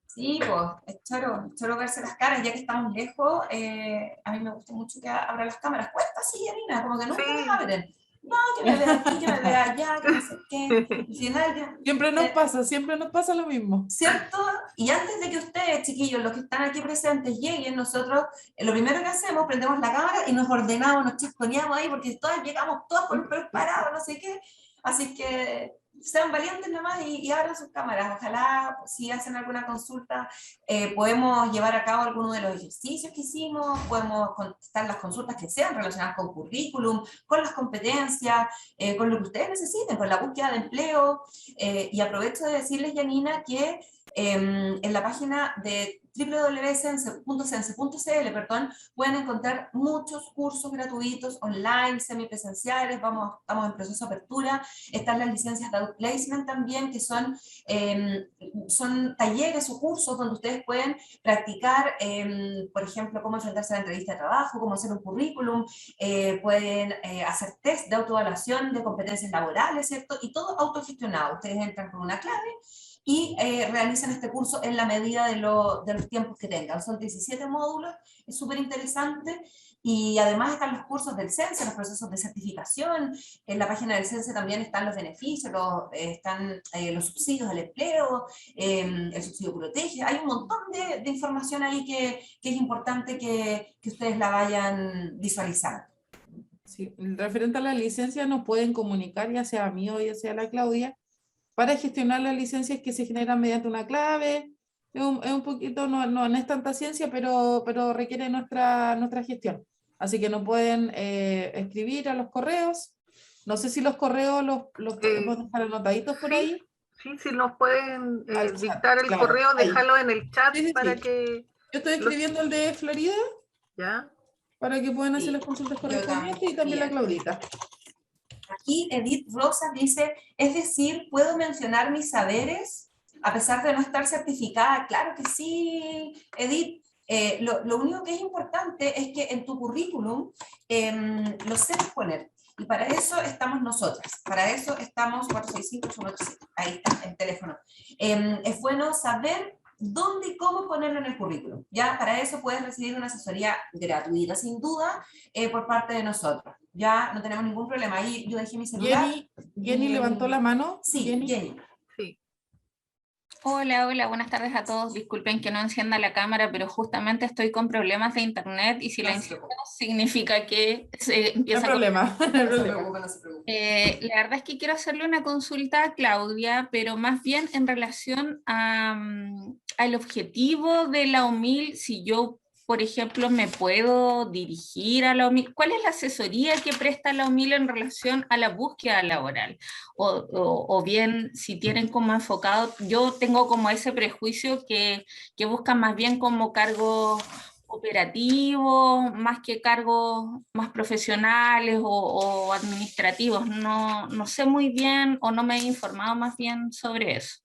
Sí, pues, es choro verse las caras, ya que estamos lejos. A mí me gusta mucho que abran las cámaras. Cuesta así, Janina, como que nunca las abren. No, que me vea aquí, que me vea allá, que no sé qué. Al final ya... Siempre nos pasa lo mismo. ¿Cierto? Y antes de que ustedes, chiquillos, los que están aquí presentes, lleguen, nosotros, lo primero que hacemos, prendemos la cámara y nos ordenamos, nos chasconeamos ahí, porque todas llegamos todas con los pelos parados, no sé qué. Así que sean valientes nomás y abran sus cámaras. Ojalá, si hacen alguna consulta, podemos llevar a cabo alguno de los ejercicios que hicimos, podemos contestar las consultas que sean relacionadas con currículum, con las competencias, con lo que ustedes necesiten, con la búsqueda de empleo. Y aprovecho de decirles, Janina, que en la página de www.cense.cl, pueden encontrar muchos cursos gratuitos online, semipresenciales, estamos en proceso de apertura, están las licencias de outplacement también, que son talleres o cursos donde ustedes pueden practicar, por ejemplo, cómo enfrentarse a la entrevista de trabajo, cómo hacer un currículum, pueden hacer test de autoevaluación de competencias laborales, ¿cierto? Y todo autogestionado, ustedes entran con una clave y realizan este curso en la medida de los tiempos que tengan. Son 17 módulos, es súper interesante, y además están los cursos del CENSE, los procesos de certificación. En la página del CENSE también están los beneficios, están los subsidios del empleo, el subsidio protege, hay un montón de información ahí que es importante que ustedes la vayan visualizando. Sí, referente a la licencia nos pueden comunicar, ya sea a mí o ya sea a la Claudia, para gestionar las licencias que se generan mediante una clave. Es un poquito, no es tanta ciencia, pero requiere nuestra gestión. Así que nos pueden escribir a los correos. No sé si los correos los podemos dejar anotaditos por ahí. Sí, si nos pueden dictar el correo, déjalo en el chat para que... Yo estoy escribiendo el de Florida. ¿Ya? Para que puedan hacer las consultas correspondientes y también la Claudita. Aquí Edith Rosa dice, es decir, ¿puedo mencionar mis saberes a pesar de no estar certificada? Claro que sí, Edith. Lo único que es importante es que en tu currículum lo sepas poner. Y para eso estamos nosotras. Para eso estamos 465-817. Ahí está el teléfono. Es bueno saber dónde y cómo ponerlo en el currículum. Ya para eso puedes recibir una asesoría gratuita, sin duda, por parte de nosotros. Ya no tenemos ningún problema. Ahí yo dejé mi celular. Jenny levantó la mano. Sí, Jenny. Sí. Hola, buenas tardes a todos. Disculpen que no encienda la cámara, pero justamente estoy con problemas de internet y si la enciendo significa que se empieza no hay problema. La verdad es que quiero hacerle una consulta a Claudia, pero más bien en relación al objetivo de la UMIL, si yo, por ejemplo, me puedo dirigir a la UMIL. ¿Cuál es la asesoría que presta la UMIL en relación a la búsqueda laboral? O bien, si tienen como enfocado, yo tengo como ese prejuicio que buscan más bien como cargos operativos, más que cargos más profesionales o administrativos. No sé muy bien o no me he informado más bien sobre eso.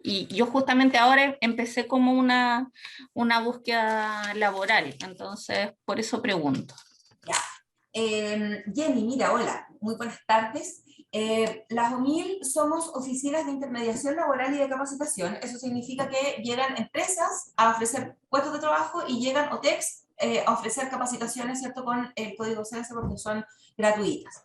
Y yo justamente ahora empecé como una búsqueda laboral, entonces por eso pregunto. Ya. Jenny, mira, hola, muy buenas tardes. Las OMIL somos oficinas de intermediación laboral y de capacitación. Eso significa que llegan empresas a ofrecer puestos de trabajo y llegan OTECs a ofrecer capacitaciones, ¿cierto?, con el código CENSE porque son gratuitas.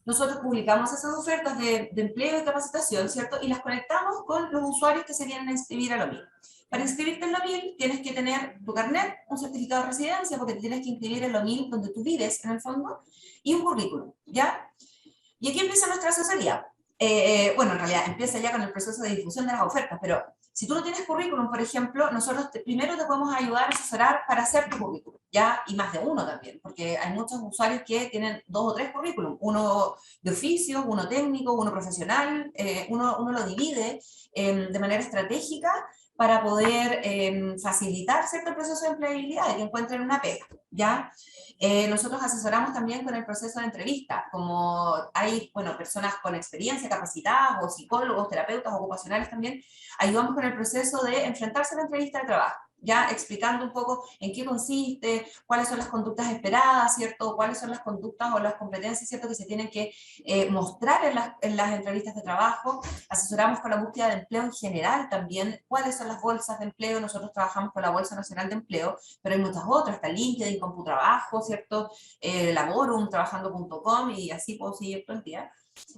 Nosotros publicamos esas ofertas de empleo y capacitación, ¿cierto? Y las conectamos con los usuarios que se vienen a inscribir a la OMIL. Para inscribirte en la OMIL tienes que tener tu carnet, un certificado de residencia, porque te tienes que inscribir en la OMIL donde tú vives, en el fondo, y un currículum, ¿ya? Y aquí empieza nuestra asesoría. Bueno, en realidad empieza ya con el proceso de difusión de las ofertas, pero si tú no tienes currículum, por ejemplo, nosotros primero te podemos ayudar a asesorar para hacer tu currículum, ¿ya? Y más de uno también, porque hay muchos usuarios que tienen 2 o 3 currículum, uno de oficio, uno técnico, uno profesional, uno lo divide de manera estratégica para poder facilitar cierto proceso de empleabilidad y que encuentren una pega, ¿ya? Nosotros asesoramos también con el proceso de entrevista, como hay, bueno, personas con experiencia, capacitadas, o psicólogos, terapeutas ocupacionales también, ayudamos con el proceso de enfrentarse a la entrevista de trabajo, ya explicando un poco en qué consiste, cuáles son las conductas esperadas, ¿cierto? Cuáles son las conductas o las competencias, ¿cierto? Que se tienen que mostrar en las entrevistas de trabajo. Asesoramos con la búsqueda de empleo en general también, cuáles son las bolsas de empleo. Nosotros trabajamos con la Bolsa Nacional de Empleo, pero hay muchas otras, está LinkedIn, Computrabajo, ¿cierto? Laborum, trabajando.com y así puedo seguir todo el día.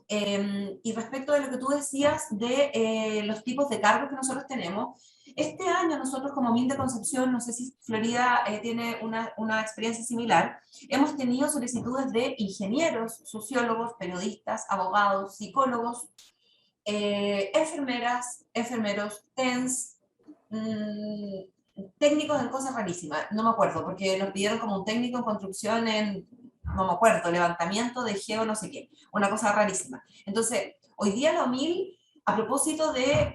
Y respecto de lo que tú decías de los tipos de cargos que nosotros tenemos, este año nosotros como MIL de Concepción, no sé si Florida tiene una experiencia similar, hemos tenido solicitudes de ingenieros, sociólogos, periodistas, abogados, psicólogos, enfermeras, enfermeros, TENS, técnicos en cosas rarísimas, no me acuerdo, porque nos pidieron como un técnico en construcción en, no me acuerdo, levantamiento de geo no sé qué, una cosa rarísima. Entonces, hoy día la OMIL, a propósito de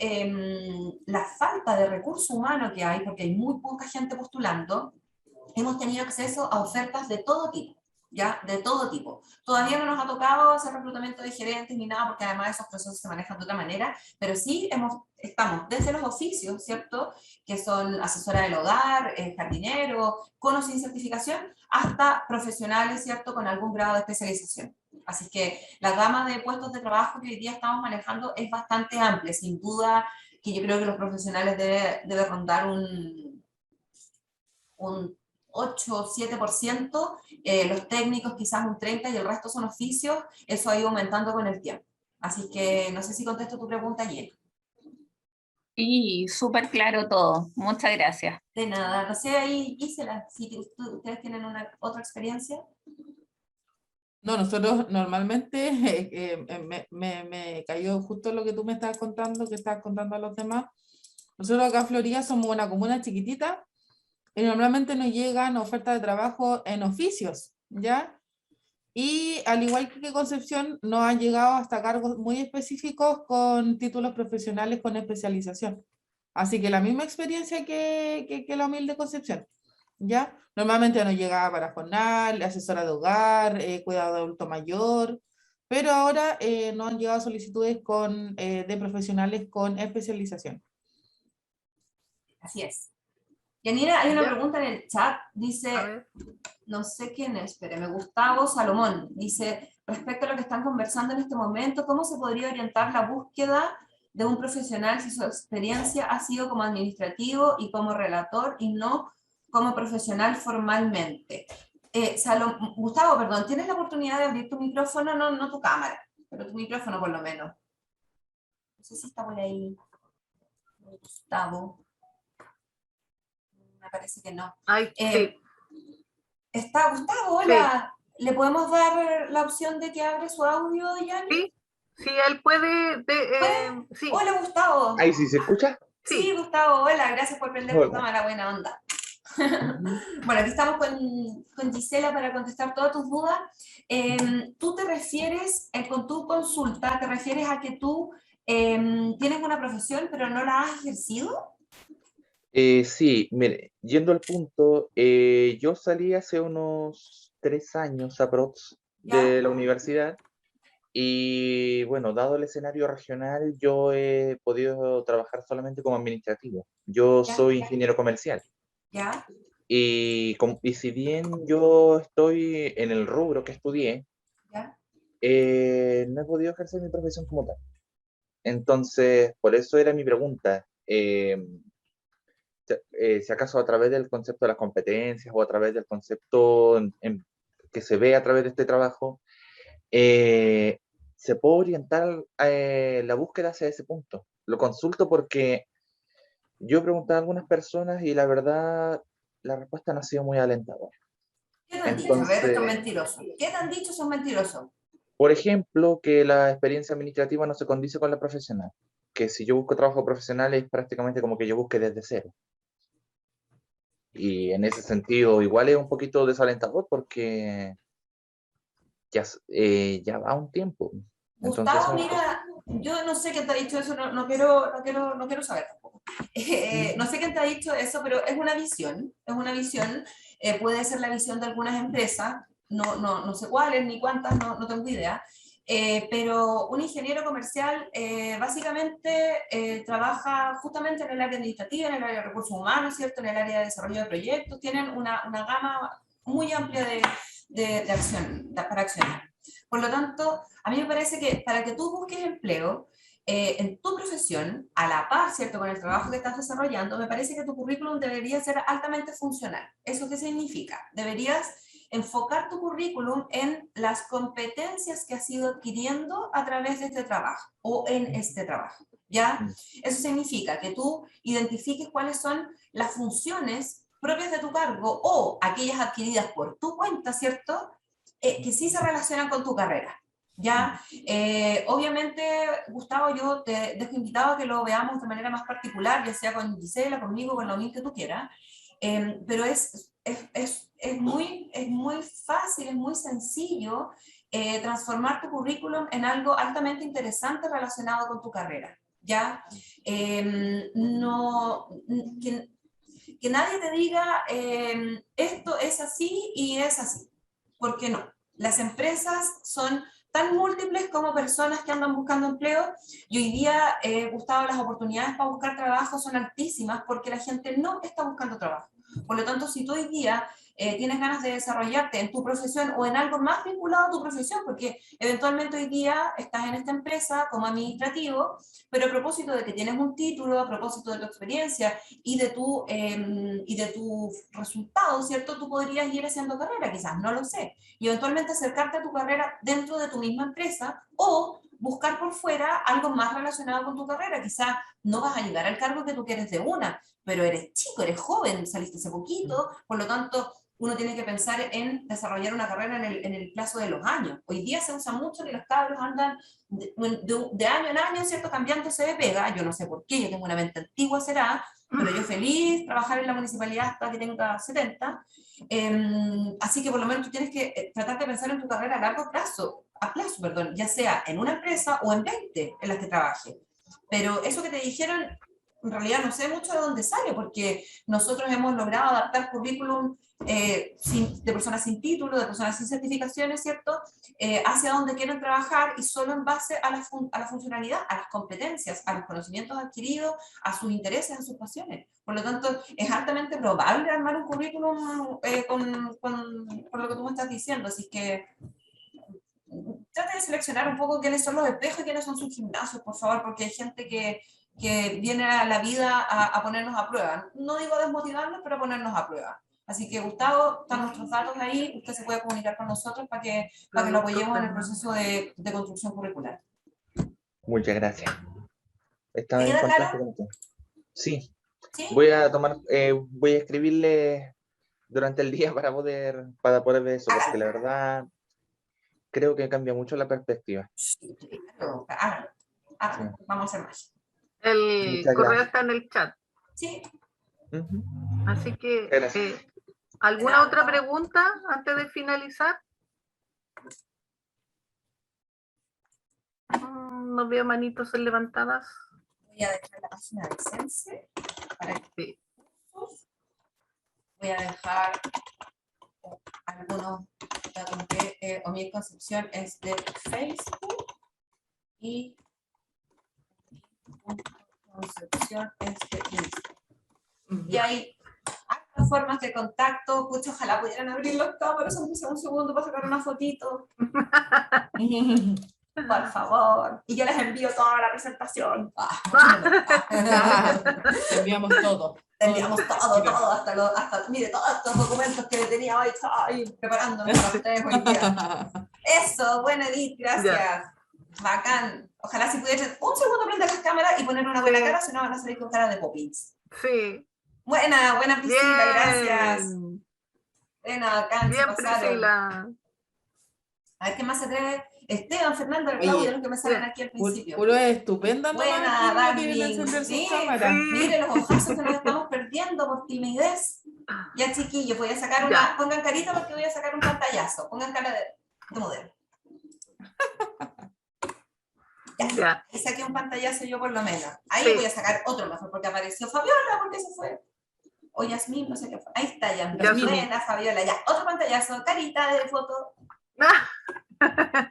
la falta de recurso humano que hay, porque hay muy poca gente postulando, hemos tenido acceso a ofertas de todo tipo, ¿ya? De todo tipo. Todavía no nos ha tocado hacer reclutamiento de gerentes ni nada, porque además esos procesos se manejan de otra manera, pero sí estamos desde los oficios, ¿cierto? Que son asesora del hogar, jardinero, con o sin certificación, hasta profesionales, ¿cierto? Con algún grado de especialización. Así que la gama de puestos de trabajo que hoy día estamos manejando es bastante amplia, sin duda que yo creo que los profesionales debe rondar un 8 o 7%, los técnicos quizás un 30% y el resto son oficios, eso ha ido aumentando con el tiempo. Así que no sé si contesto tu pregunta, Jenny. Sí, súper claro todo. Muchas gracias. De nada, no sé ahí, Gisela, si ustedes tienen otra experiencia. No, nosotros normalmente me cayó justo lo que tú me estabas contando, que estabas contando a los demás. Nosotros acá en Florida somos una comuna chiquitita y normalmente nos llegan ofertas de trabajo en oficios, ¿ya? Y al igual que Concepción, nos han llegado hasta cargos muy específicos con títulos profesionales con especialización. Así que la misma experiencia que la humilde Concepción, ¿ya? Normalmente nos llegaba para jornal, asesora de hogar, cuidado de adulto mayor, pero ahora nos han llegado solicitudes de profesionales con especialización. Así es. Yanira, hay una ¿Ya? pregunta en el chat, dice, no sé quién es, espérame, Gustavo Salomón, dice, respecto a lo que están conversando en este momento, ¿cómo se podría orientar la búsqueda de un profesional si su experiencia ha sido como administrativo y como relator y no como profesional formalmente? Gustavo, perdón, ¿tienes la oportunidad de abrir tu micrófono? No tu cámara, pero tu micrófono por lo menos. No sé si está por ahí, Gustavo. Me parece que no. Ay, sí. Está Gustavo, hola. Sí. ¿Le podemos dar la opción de que abre su audio, Yanni? Sí, sí, él puede. Sí. Hola, Gustavo. ¿Ahí sí se escucha? Sí, Gustavo, hola, gracias por prender tu cámara, buena onda. Bueno, aquí estamos con Gisela para contestar todas tus dudas. Tú te refieres, con tu consulta, ¿te refieres a que tú tienes una profesión pero no la has ejercido? Sí, mire, yendo al punto, yo salí hace unos 3 años aprox de la universidad y bueno, dado el escenario regional, yo he podido trabajar solamente como administrativo. Yo soy ingeniero comercial. ¿Ya? Y si bien yo estoy en el rubro que estudié, no he podido ejercer mi profesión como tal. Entonces, por eso era mi pregunta. Si acaso a través del concepto de las competencias o a través del concepto que se ve a través de este trabajo, se puede orientar la búsqueda hacia ese punto. Lo consulto porque yo he preguntado a algunas personas y la verdad la respuesta no ha sido muy alentadora. ¿Qué te han dicho? A ver, son mentirosos. ¿Qué te han dicho? Son mentirosos. Por ejemplo, que la experiencia administrativa no se condice con la profesional. Que si yo busco trabajo profesional es prácticamente como que yo busque desde cero. Y en ese sentido igual es un poquito desalentador porque ya va un tiempo. Entonces, Gustavo, mira, yo no sé quién te ha dicho eso, no quiero saber tampoco. No sé quién te ha dicho eso, pero es una visión, puede ser la visión de algunas empresas, no sé cuáles ni cuántas, no tengo idea, pero un ingeniero comercial básicamente trabaja justamente en el área administrativa, en el área de recursos humanos, ¿cierto? En el área de desarrollo de proyectos, tienen una gama muy amplia de acción, para accionar. Por lo tanto, a mí me parece que para que tú busques empleo en tu profesión, a la par, ¿cierto?, con el trabajo que estás desarrollando, me parece que tu currículum debería ser altamente funcional. ¿Eso qué significa? Deberías enfocar tu currículum en las competencias que has ido adquiriendo a través de este trabajo o en este trabajo, ¿ya? Eso significa que tú identifiques cuáles son las funciones propias de tu cargo o aquellas adquiridas por tu cuenta, ¿cierto?, que sí se relacionan con tu carrera. ¿Ya? Obviamente, Gustavo, yo te dejo invitado a que lo veamos de manera más particular, ya sea con Gisela, conmigo, con la UNIL que tú quieras, pero es muy fácil, es muy sencillo transformar tu currículum en algo altamente interesante relacionado con tu carrera. ¿Ya? Que nadie te diga esto es así y es así. ¿Por qué no? Las empresas son tan múltiples como personas que andan buscando empleo y hoy día, Gustavo, las oportunidades para buscar trabajo son altísimas porque la gente no está buscando trabajo. Por lo tanto, si tú hoy día tienes ganas de desarrollarte en tu profesión o en algo más vinculado a tu profesión, porque eventualmente hoy día estás en esta empresa como administrativo, pero a propósito de que tienes un título, a propósito de tu experiencia y de tu resultado, ¿cierto? Tú podrías ir haciendo carrera, quizás, no lo sé, y eventualmente acercarte a tu carrera dentro de tu misma empresa o buscar por fuera algo más relacionado con tu carrera. Quizás no vas a llegar al cargo que tú quieres de una, pero eres chico, eres joven, saliste hace poquito, por lo tanto, uno tiene que pensar en desarrollar una carrera en el plazo de los años. Hoy día se usa mucho que los cabros andan de año en año, ¿cierto?, cambiándose de pega. Yo no sé por qué, yo tengo una mente antigua, será, pero yo feliz trabajar en la municipalidad hasta que tenga 70. Así que por lo menos tú tienes que tratar de pensar en tu carrera a largo plazo, perdón, ya sea en una empresa o en 20 en las que trabaje. Pero eso que te dijeron, en realidad no sé mucho de dónde sale, porque nosotros hemos logrado adaptar currículum de personas sin título, de personas sin certificaciones, ¿cierto?, hacia donde quieren trabajar y solo en base a la funcionalidad, a las competencias, a los conocimientos adquiridos, a sus intereses, a sus pasiones. Por lo tanto, es altamente probable armar un currículum con lo que tú me estás diciendo, así que trate de seleccionar un poco quiénes son los espejos y quiénes son sus gimnasios, por favor, porque hay gente que viene a la vida a ponernos a prueba. No digo desmotivarnos, pero ponernos a prueba. Así que, Gustavo, están nuestros datos ahí, usted se puede comunicar con nosotros para que lo apoyemos en el proceso de construcción curricular. muchas gracias. Estaba ¿Te en queda contacto claro? con usted. Sí, ¿Sí? voy a escribirle durante el día para poder ver eso, porque la verdad creo que cambia mucho la perspectiva. Sí, hágalo. Sí. Vamos a hacer más. El Muchas correo gracias. está en el chat. Sí. Ujú. Así que, Gracias. ¿alguna otra pregunta antes de finalizar? No veo manitos levantadas. Voy a dejar la página de Sense para que voy a dejar algunos datos de Omir Concepción es de Facebook y Concepción es de Instagram. Y hay hartas formas de contacto. Pucha, ojalá pudieran abrir los cámaras aunque sea un segundo para sacar una fotito. Por favor. Y yo les envío toda la presentación. Te enviamos todo. Te enviamos todo, hasta mire, todos estos documentos que tenía ahí preparándome para ustedes hoy día. Eso, buena Edith, gracias. Ya. Bacán. Ojalá si pudiesen un segundo prender las cámaras y poner una buena cara, si no van a salir con cara de Poppins. Sí. Buena Priscila, Bien. gracias. Buena, bacán, Bien, se pasaron. Priscila. A ver, ¿qué más se atreve? Esteban, Fernando, Oye, Claudia, los que me salen aquí al principio. Puro es estupenda. Buena, Darling. Sí. Sí, Cámara. mire los ojazos que nos estamos perdiendo por timidez. Ya, chiquillos, voy a sacar una, pongan carita porque voy a sacar un pantallazo. Pongan cara de modelo. Ya, ahí saqué un pantallazo yo por lo menos. Ahí voy a sacar otro mejor porque apareció Fabiola, porque se fue. O Yasmín, no sé qué fue. Ahí está Yasmín. Buena, Fabiola. Ya, otro pantallazo, carita de foto.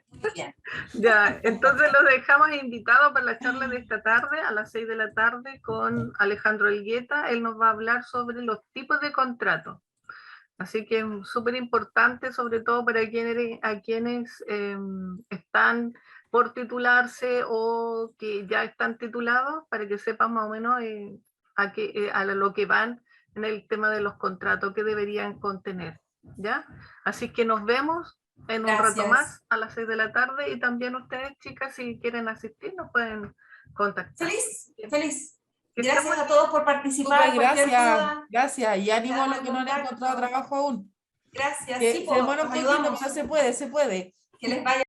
Muy bien. Ya, entonces los dejamos invitados para la charla de esta tarde, a las 6 de la tarde, con Alejandro Elgueta. Él nos va a hablar sobre los tipos de contratos. Así que es súper importante, sobre todo para quienes están por titularse o que ya están titulados, para que sepan más o menos a lo que van en el tema de los contratos que deberían contener, ¿ya? Así que nos vemos en un rato más a las 6 de la tarde, y también ustedes, chicas, si quieren asistir, nos pueden contactar. Feliz. Gracias a todos por participar. Gracias. Y ánimo a los que no han encontrado trabajo aún. Gracias. Se demora un poquito, pero se puede. Que les vaya.